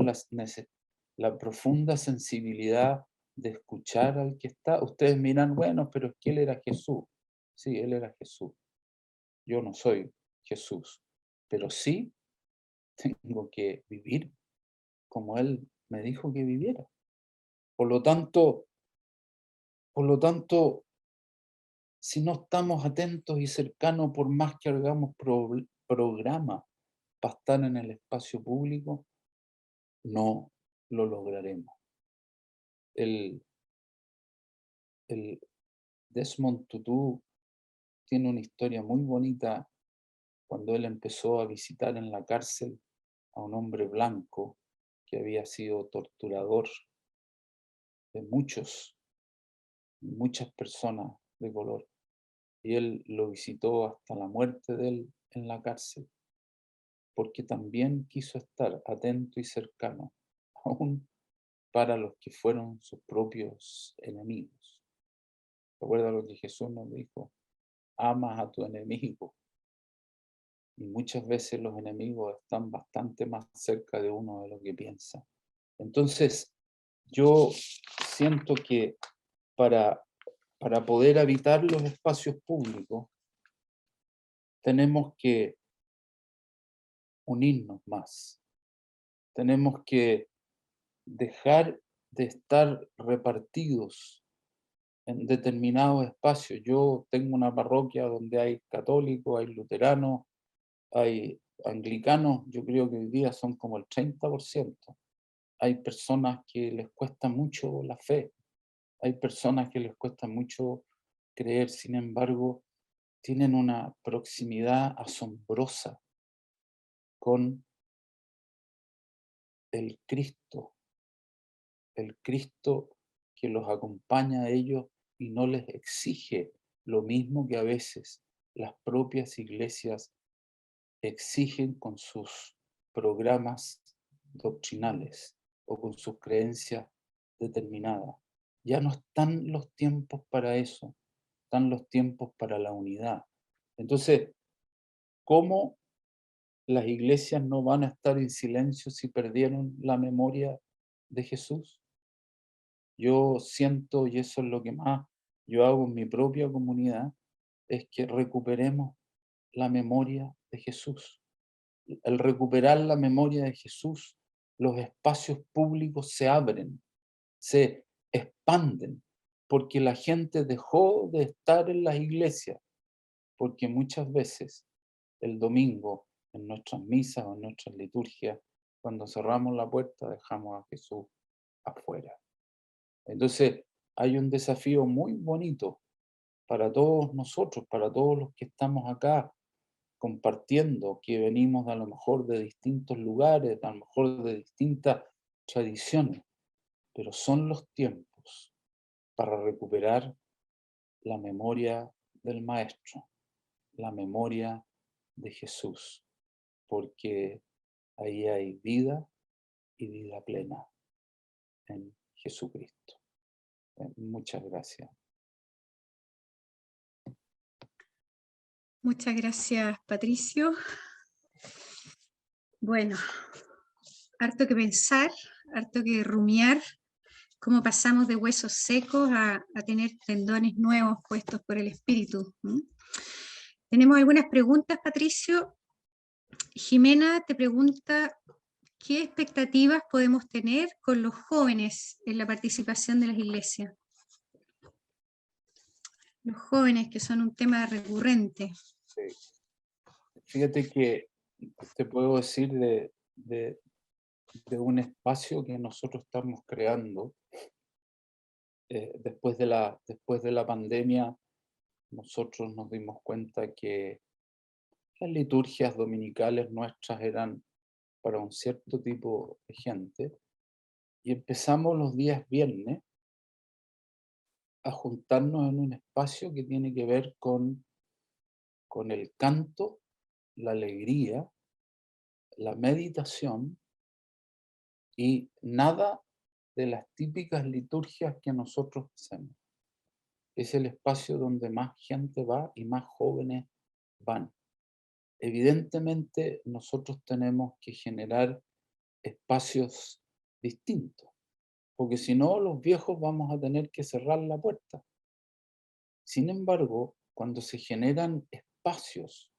la profunda sensibilidad de escuchar al que está? Ustedes miran, bueno, pero es que él era Jesús. Sí, él era Jesús. Yo no soy Jesús, pero sí tengo que vivir como él me dijo que viviera. Por lo tanto, por lo tanto, si no estamos atentos y cercanos, por más que hagamos programas para estar en el espacio público, no lo lograremos. El, el Desmond Tutu tiene una historia muy bonita cuando él empezó a visitar en la cárcel a un hombre blanco que había sido torturador de muchas personas de color. Y él lo visitó hasta la muerte de él en la cárcel, porque también quiso estar atento y cercano, aún para los que fueron sus propios enemigos. ¿Recuerda lo que Jesús nos dijo? Amas a tu enemigo. Y muchas veces los enemigos están bastante más cerca de uno de lo que piensa. Entonces, yo siento que para, para poder habitar los espacios públicos, tenemos que unirnos más. Tenemos que dejar de estar repartidos en determinados espacios. Yo tengo una parroquia donde hay católicos, hay luteranos, hay anglicanos, yo creo que hoy día son como el 30%. Hay personas que les cuesta mucho la fe, hay personas que les cuesta mucho creer, sin embargo, tienen una proximidad asombrosa con el Cristo que los acompaña a ellos y no les exige lo mismo que a veces las propias iglesias exigen con sus programas doctrinales o con sus creencias determinadas. Ya no están los tiempos para eso, están los tiempos para la unidad. Entonces, ¿cómo las iglesias no van a estar en silencio si perdieron la memoria de Jesús? Yo siento, y eso es lo que más yo hago en mi propia comunidad, es que recuperemos la memoria de Jesús. Al recuperar la memoria de Jesús, los espacios públicos se abren, se expanden, porque la gente dejó de estar en las iglesias, porque muchas veces el domingo en nuestras misas o en nuestras liturgias, cuando cerramos la puerta, dejamos a Jesús afuera. Entonces, hay un desafío muy bonito para todos nosotros, para todos los que estamos acá compartiendo, que venimos a lo mejor de distintos lugares, a lo mejor de distintas tradiciones, pero son los tiempos para recuperar la memoria del Maestro, la memoria de Jesús, porque ahí hay vida y vida plena en Jesucristo. Muchas gracias. Muchas gracias, Patricio. Bueno, harto que pensar, harto que rumiar, cómo pasamos de huesos secos a tener tendones nuevos puestos por el Espíritu. Tenemos algunas preguntas, Patricio. Jimena te pregunta, ¿qué expectativas podemos tener con los jóvenes en la participación de las iglesias? Los jóvenes, que son un tema recurrente. Sí. Fíjate que te puedo decir de un espacio que nosotros estamos creando después de la pandemia. nosotros nos dimos cuenta que las liturgias dominicales nuestras eran para un cierto tipo de gente y empezamos los días viernes a juntarnos en un espacio que tiene que ver con el canto, la alegría, la meditación y nada de las típicas liturgias que nosotros hacemos. Es el espacio donde más gente va y más jóvenes van. Evidentemente, nosotros tenemos que generar espacios distintos, porque si no, los viejos vamos a tener que cerrar la puerta. Sin embargo, cuando se generan espacios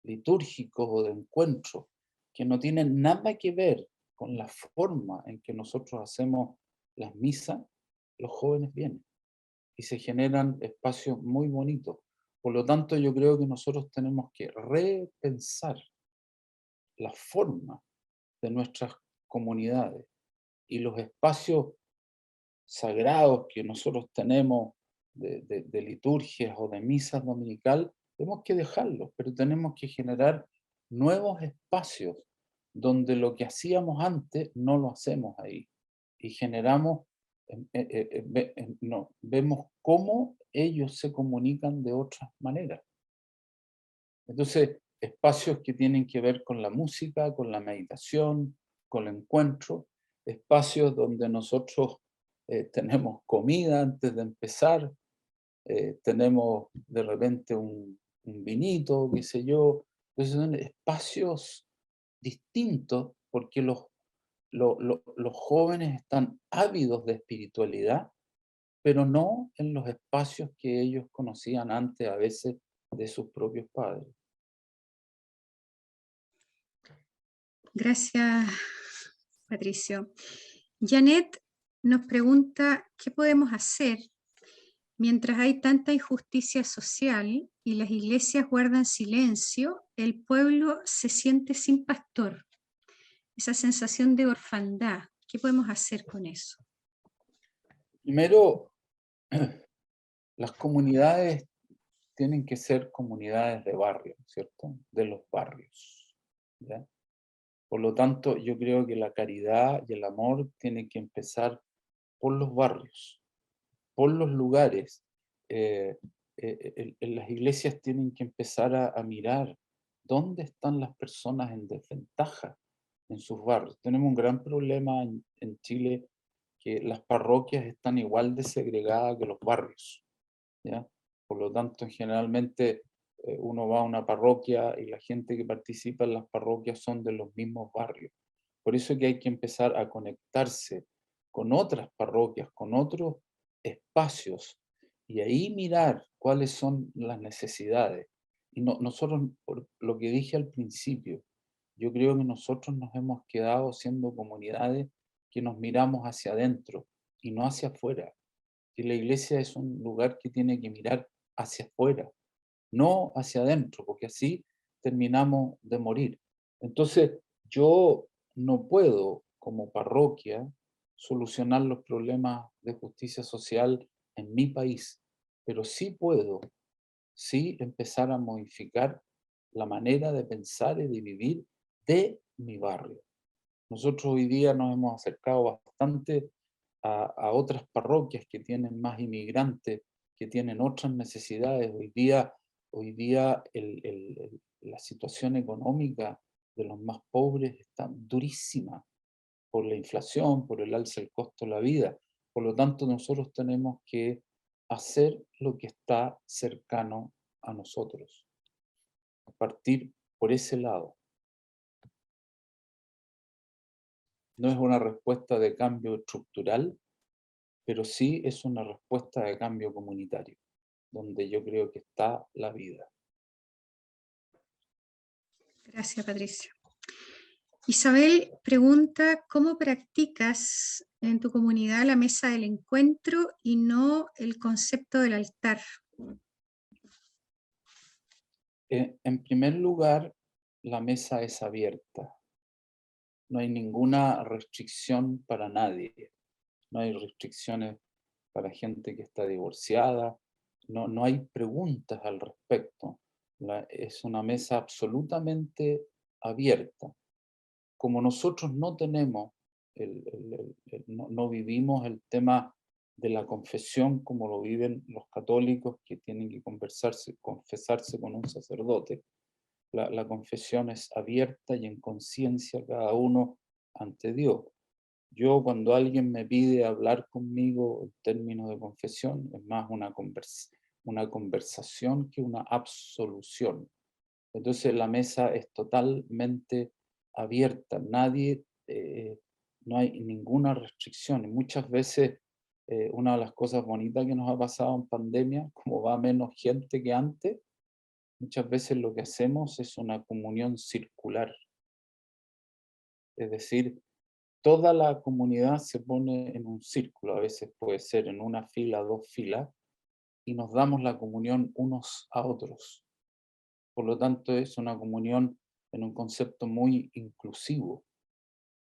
litúrgicos o de encuentro que no tienen nada que ver con la forma en que nosotros hacemos las misas, los jóvenes vienen y se generan espacios muy bonitos. Por lo tanto, yo creo que nosotros tenemos que repensar la forma de nuestras comunidades y los espacios sagrados que nosotros tenemos de liturgias o de misas dominical, tenemos que dejarlos, pero tenemos que generar nuevos espacios donde lo que hacíamos antes no lo hacemos ahí. Y generamos, no, vemos cómo ellos se comunican de otras maneras. Entonces, espacios que tienen que ver con la música, con la meditación, con el encuentro, espacios donde nosotros tenemos comida antes de empezar, tenemos de repente un vinito, qué sé yo. Entonces son espacios distintos porque los jóvenes están ávidos de espiritualidad, pero no en los espacios que ellos conocían antes a veces de sus propios padres. Gracias, Patricio. Janet nos pregunta, ¿qué podemos hacer mientras hay tanta injusticia social y las iglesias guardan silencio? El pueblo se siente sin pastor. Esa sensación de orfandad, ¿qué podemos hacer con eso? Primero, las comunidades tienen que ser comunidades de barrio, ¿cierto? De los barrios, ¿ya? Por lo tanto, yo creo que la caridad y el amor tienen que empezar por los barrios, por los lugares. Las iglesias tienen que empezar a mirar dónde están las personas en desventaja en sus barrios. Tenemos un gran problema en Chile, que las parroquias están igual de segregadas que los barrios, ¿ya? Por lo tanto, generalmente uno va a una parroquia y la gente que participa en las parroquias son de los mismos barrios. Por eso es que hay que empezar a conectarse con otras parroquias, con otros espacios, y ahí mirar cuáles son las necesidades. Y nosotros, por lo que dije al principio, yo creo que nosotros nos hemos quedado siendo comunidades que nos miramos hacia adentro y no hacia afuera. Y la iglesia es un lugar que tiene que mirar hacia afuera, no hacia adentro, porque así terminamos de morir. Entonces, yo no puedo, como parroquia, solucionar los problemas de justicia social en mi país, pero sí puedo, sí empezar a modificar la manera de pensar y de vivir de mi barrio. Nosotros hoy día nos hemos acercado bastante a otras parroquias que tienen más inmigrantes, que tienen otras necesidades. Hoy día la situación económica de los más pobres está durísima por la inflación, por el alza del costo de la vida. Por lo tanto, nosotros tenemos que hacer lo que está cercano a nosotros, a partir por ese lado. No es una respuesta de cambio estructural, pero sí es una respuesta de cambio comunitario, donde yo creo que está la vida. Gracias, Patricio. Isabel pregunta, ¿cómo practicas en tu comunidad la mesa del encuentro y no el concepto del altar? En primer lugar, la mesa es abierta. No hay ninguna restricción para nadie. No hay restricciones para gente que está divorciada, no hay preguntas al respecto. Es una mesa absolutamente abierta. Como nosotros no tenemos, no vivimos el tema de la confesión como lo viven los católicos que tienen que confesarse con un sacerdote. La confesión es abierta y en conciencia cada uno ante Dios. Yo cuando alguien me pide hablar conmigo en términos de confesión, es más una conversación que una absolución. Entonces la mesa es totalmente abierta, no hay ninguna restricción. Y muchas veces una de las cosas bonitas que nos ha pasado en pandemia, como va menos gente que antes, muchas veces lo que hacemos es una comunión circular. Es decir, toda la comunidad se pone en un círculo, a veces puede ser en una fila, dos filas, y nos damos la comunión unos a otros. Por lo tanto, es una comunión en un concepto muy inclusivo.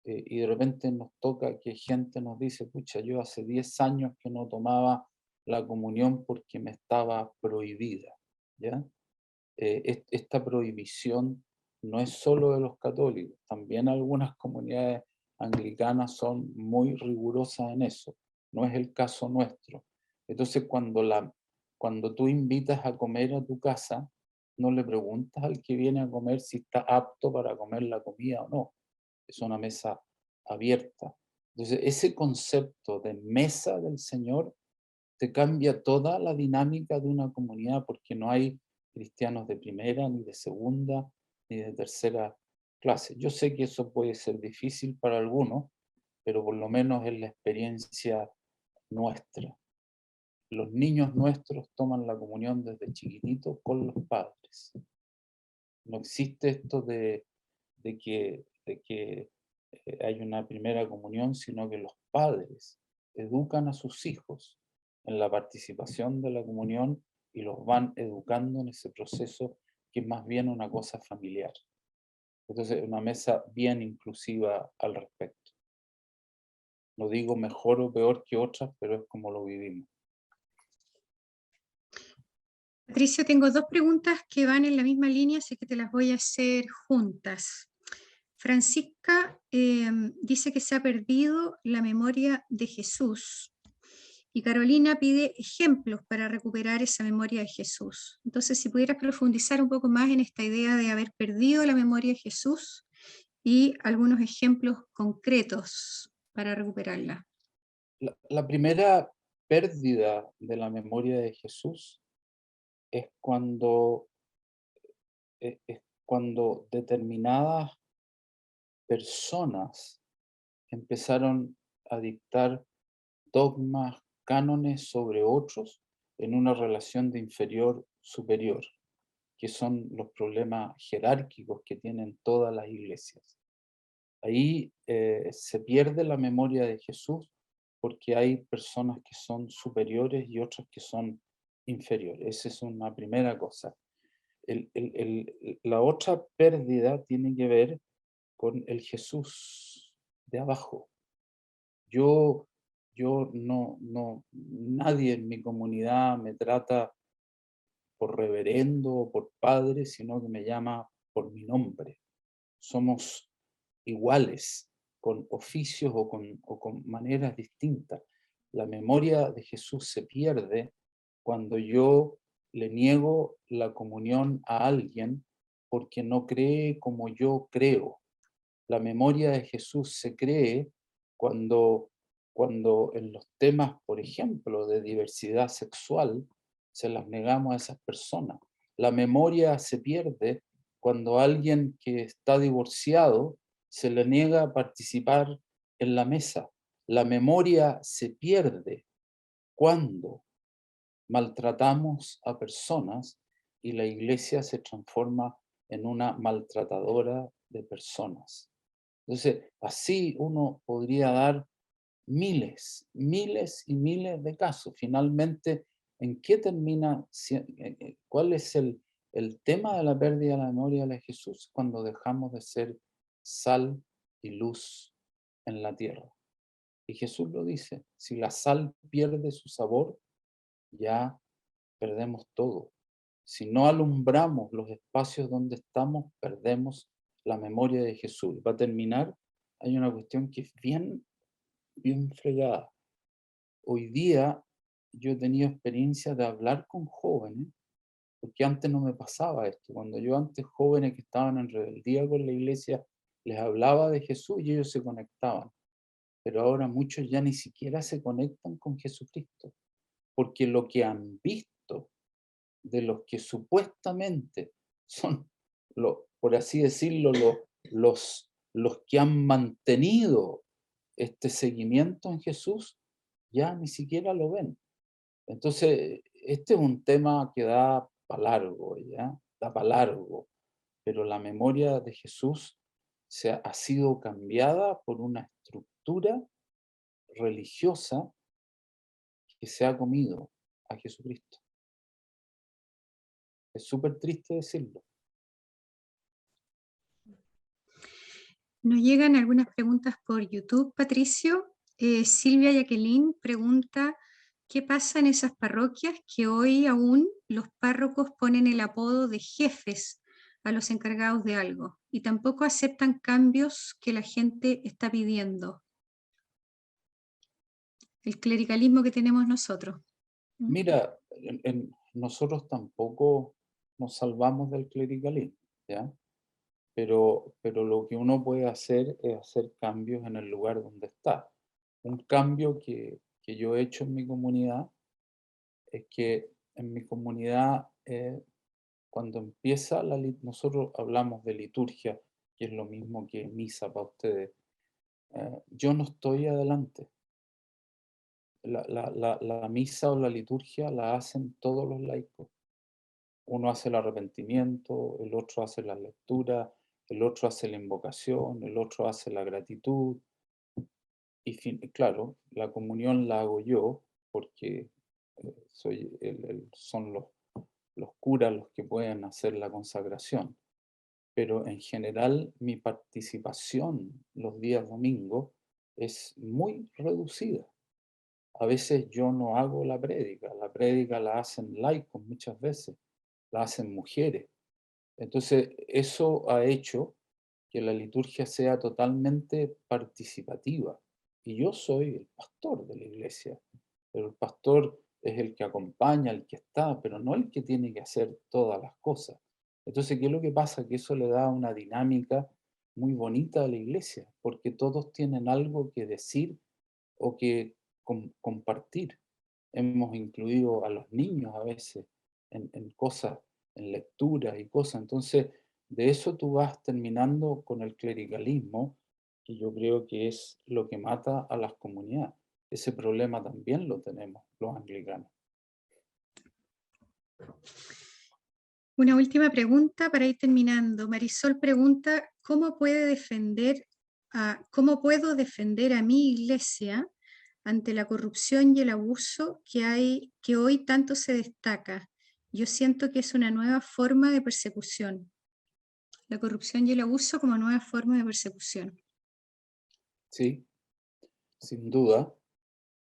Y de repente nos toca que gente nos dice, pucha, yo hace 10 años que no tomaba la comunión porque me estaba prohibida. ¿Ya? Esta prohibición no es solo de los católicos, también algunas comunidades anglicanas son muy rigurosas en eso. No es el caso nuestro. Entonces, cuando tú invitas a comer a tu casa, no le preguntas al que viene a comer si está apto para comer la comida o no. Es una mesa abierta. Entonces, ese concepto de mesa del Señor te cambia toda la dinámica de una comunidad porque no hay cristianos de primera, ni de segunda, ni de tercera clase. Yo sé que eso puede ser difícil para algunos, pero por lo menos es la experiencia nuestra. Los niños nuestros toman la comunión desde chiquititos con los padres. No existe esto de que hay una primera comunión, sino que los padres educan a sus hijos en la participación de la comunión y los van educando en ese proceso que es más bien una cosa familiar. Entonces, una mesa bien inclusiva al respecto. No digo mejor o peor que otras, pero es como lo vivimos. Patricio, tengo dos preguntas que van en la misma línea, así que te las voy a hacer juntas. Francisca dice que se ha perdido la memoria de Jesús y Carolina pide ejemplos para recuperar esa memoria de Jesús. Entonces, si pudieras profundizar un poco más en esta idea de haber perdido la memoria de Jesús y algunos ejemplos concretos para recuperarla. La primera pérdida de la memoria de Jesús es cuando determinadas personas empezaron a dictar dogmas, cánones sobre otros en una relación de inferior-superior, que son los problemas jerárquicos que tienen todas las iglesias. Ahí se pierde la memoria de Jesús porque hay personas que son superiores y otras que son inferiores. Esa es una primera cosa. La otra pérdida tiene que ver con el Jesús de abajo. Yo, nadie en mi comunidad me trata por reverendo o por padre, sino que me llama por mi nombre. Somos iguales, con oficios o con maneras distintas. La memoria de Jesús se pierde cuando yo le niego la comunión a alguien porque no cree como yo creo. La memoria de Jesús se cree cuando, cuando en los temas, por ejemplo, de diversidad sexual, se las negamos a esas personas. La memoria se pierde cuando alguien que está divorciado se le niega a participar en la mesa. La memoria se pierde cuando maltratamos a personas y la iglesia se transforma en una maltratadora de personas. Entonces, así uno podría dar miles, miles y miles de casos. Finalmente, ¿en qué termina? ¿Cuál es el tema de la pérdida de la memoria de Jesús? Cuando dejamos de ser sal y luz en la tierra. Y Jesús lo dice, si la sal pierde su sabor, ya perdemos todo. Si no alumbramos los espacios donde estamos, perdemos la memoria de Jesús. Va a terminar, hay una cuestión que es bien, bien fregada. Hoy día yo he tenido experiencia de hablar con jóvenes, porque antes no me pasaba esto. Cuando yo antes, jóvenes que estaban en rebeldía con la iglesia, les hablaba de Jesús y ellos se conectaban. Pero ahora muchos ya ni siquiera se conectan con Jesucristo, porque lo que han visto de los que supuestamente son, por así decirlo, los que han mantenido este seguimiento en Jesús, ya ni siquiera lo ven. Entonces, este es un tema que da para largo, ¿ya? Da para largo, pero la memoria de Jesús ha sido cambiada por una estructura religiosa que se ha comido a Jesucristo. Es súper triste decirlo. Nos llegan algunas preguntas por YouTube, Patricio. Silvia Jacqueline pregunta, ¿qué pasa en esas parroquias que hoy aún los párrocos ponen el apodo de jefes a los encargados de algo y tampoco aceptan cambios que la gente está pidiendo? El clericalismo que tenemos nosotros. Mira, nosotros tampoco nos salvamos del clericalismo, ¿ya? Pero lo que uno puede hacer es hacer cambios en el lugar donde está. Un cambio que yo he hecho en mi comunidad es que en mi comunidad, cuando empieza nosotros hablamos de liturgia, que es lo mismo que misa para ustedes. Yo no estoy adelante. La misa o la liturgia la hacen todos los laicos. Uno hace el arrepentimiento, el otro hace la lectura, el otro hace la invocación, el otro hace la gratitud. Claro, la comunión la hago yo porque son los curas los que pueden hacer la consagración. Pero en general mi participación los días domingos es muy reducida. A veces yo no hago la prédica la hacen laicos muchas veces, la hacen mujeres. Entonces, eso ha hecho que la liturgia sea totalmente participativa. Y yo soy el pastor de la iglesia, pero el pastor es el que acompaña, el que está, pero no el que tiene que hacer todas las cosas. Entonces, ¿qué es lo que pasa? Que eso le da una dinámica muy bonita a la iglesia, porque todos tienen algo que decir o que compartir. Hemos incluido a los niños a veces en cosas, en lecturas y cosas. Entonces, de eso tú vas terminando con el clericalismo, que yo creo que es lo que mata a las comunidades. Ese problema también lo tenemos los anglicanos. Una última pregunta para ir terminando. Marisol pregunta, ¿cómo puedo defender a mi iglesia ante la corrupción y el abuso que hoy tanto se destaca? Yo siento que es una nueva forma de persecución. La corrupción y el abuso como nueva forma de persecución. Sí, sin duda,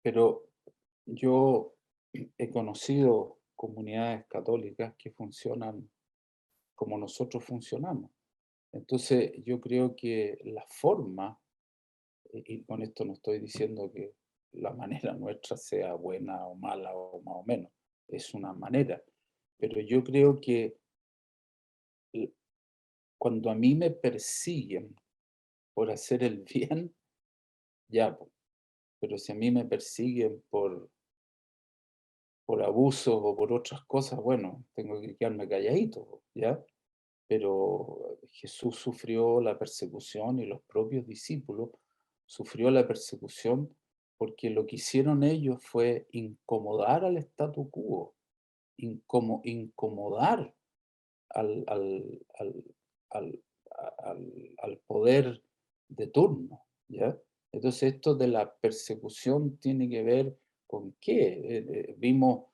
pero yo he conocido comunidades católicas que funcionan como nosotros funcionamos. Entonces, yo creo que la forma, y con esto no estoy diciendo que la manera nuestra sea buena o mala o más o menos, es una manera, pero yo creo que l- cuando a mí me persiguen por hacer el bien, ya, po, pero si a mí me persiguen por abusos o por otras cosas, bueno, tengo que quedarme calladito, ¿ya? Pero Jesús sufrió la persecución y los propios discípulos sufrió la persecución porque lo que hicieron ellos fue incomodar al statu quo, incomodar al, al, al, al, al poder de turno, ¿ya? Entonces esto de la persecución tiene que ver con qué. Vimos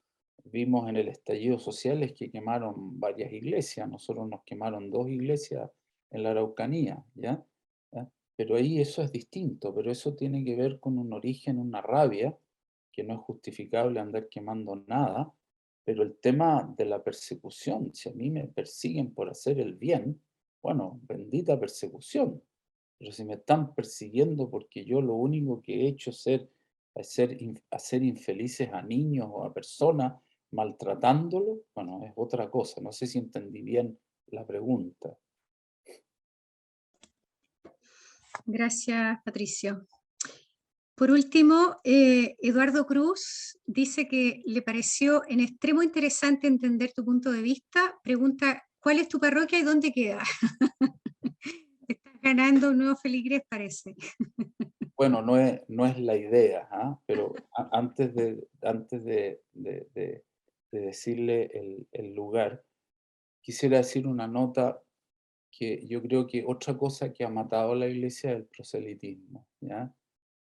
en el estallido social es que quemaron varias iglesias, nosotros nos quemaron 2 iglesias en la Araucanía, ¿ya? ¿Ya? Pero ahí eso es distinto, pero eso tiene que ver con un origen, una rabia, que no es justificable andar quemando nada, Pero el tema de la persecución, si a mí me persiguen por hacer el bien, bueno, bendita persecución. Pero si me están persiguiendo porque yo lo único que he hecho hacer infelices a niños o a personas, maltratándolos, bueno, es otra cosa. No sé si entendí bien la pregunta. Gracias, Patricio. Por último, Eduardo Cruz dice que le pareció en extremo interesante entender tu punto de vista. Pregunta, ¿cuál es tu parroquia y dónde queda? Estás ganando un nuevo feligrés, parece. Bueno, no es la idea, ¿ah? Pero antes de decirle el lugar, quisiera decir una nota que yo creo que otra cosa que ha matado a la iglesia es el proselitismo, ¿ya?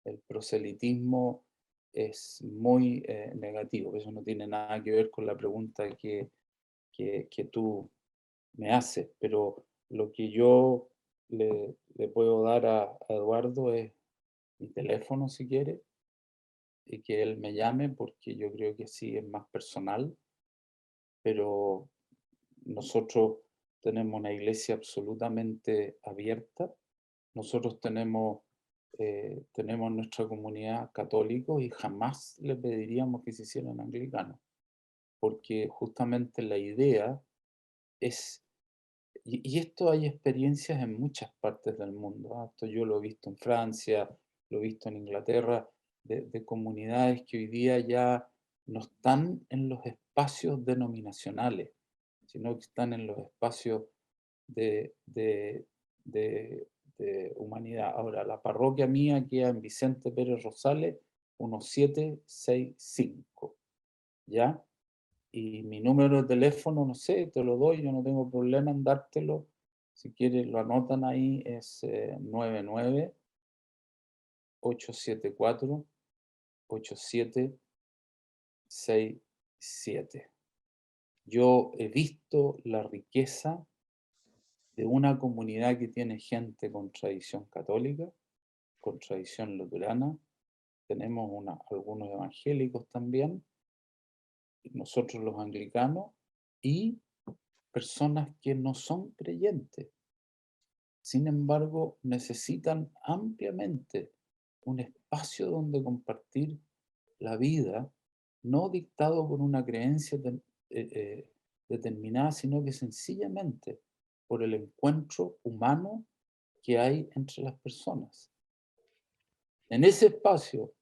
El proselitismo es muy negativo, eso no tiene nada que ver con la pregunta que tú me haces, pero lo que yo le puedo dar a Eduardo es mi teléfono si quiere, y que él me llame porque yo creo que sí es más personal, pero nosotros tenemos una iglesia absolutamente abierta. Nosotros tenemos nuestra comunidad católica y jamás le pediríamos que se hicieran anglicanos, porque justamente la idea es, y esto hay experiencias en muchas partes del mundo, ¿ah? Esto yo lo he visto en Francia, lo he visto en Inglaterra, de comunidades que hoy día ya no están en los espacios denominacionales, sino que están en los espacios de, de, de, de humanidad. Ahora, la parroquia mía queda en Vicente Pérez Rosales, 1765, ¿ya? Y mi número de teléfono, no sé, te lo doy, yo no tengo problema en dártelo. Si quieres, lo anotan ahí, es 99-874-8767. Yo he visto la riqueza de una comunidad que tiene gente con tradición católica, con tradición luterana, tenemos algunos evangélicos también, nosotros los anglicanos, y personas que no son creyentes. Sin embargo, necesitan ampliamente un espacio donde compartir la vida, no dictado por una creencia determinada, sino que sencillamente por el encuentro humano que hay entre las personas. En ese espacio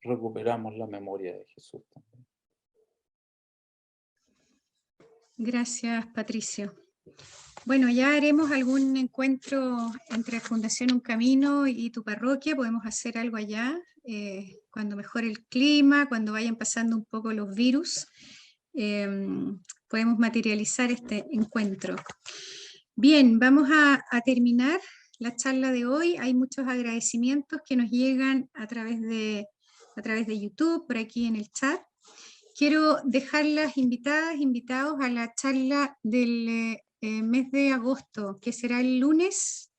recuperamos la memoria de Jesús también. Gracias, Patricio. Bueno, ya haremos algún encuentro entre Fundación Un Camino y tu parroquia, podemos hacer algo allá, cuando mejore el clima, cuando vayan pasando un poco los virus, podemos materializar este encuentro. Bien, vamos a terminar la charla de hoy. Hay muchos agradecimientos que nos llegan a través de YouTube, por aquí en el chat. Quiero dejarlas invitados a la charla del mes de agosto, que será el lunes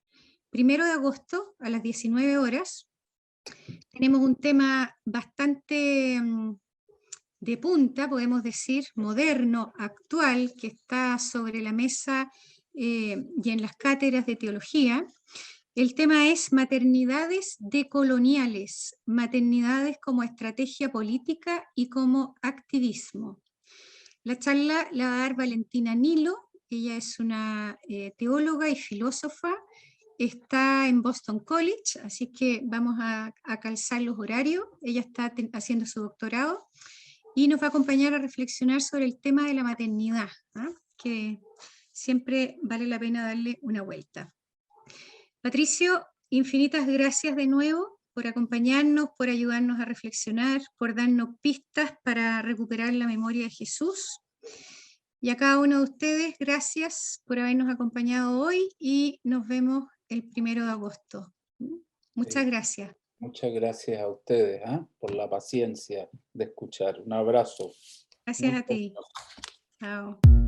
1 de agosto a las 19 horas. Tenemos un tema bastante de punta, podemos decir, moderno, actual, que está sobre la mesa y en las cátedras de teología. El tema es maternidades decoloniales, maternidades como estrategia política y como activismo. La charla la va a dar Valentina Nilo, ella es una teóloga y filósofa, está en Boston College, así que vamos a calzar los horarios, ella está haciendo su doctorado y nos va a acompañar a reflexionar sobre el tema de la maternidad, ¿eh? Que siempre vale la pena darle una vuelta. Patricio, infinitas gracias de nuevo por acompañarnos, por ayudarnos a reflexionar, por darnos pistas para recuperar la memoria de Jesús. Y a cada uno de ustedes, gracias por habernos acompañado hoy y nos vemos el 1 de agosto. Muchas gracias. Muchas gracias a ustedes, por la paciencia de escuchar. Un abrazo. Gracias a Muchas ti. gracias. Chao.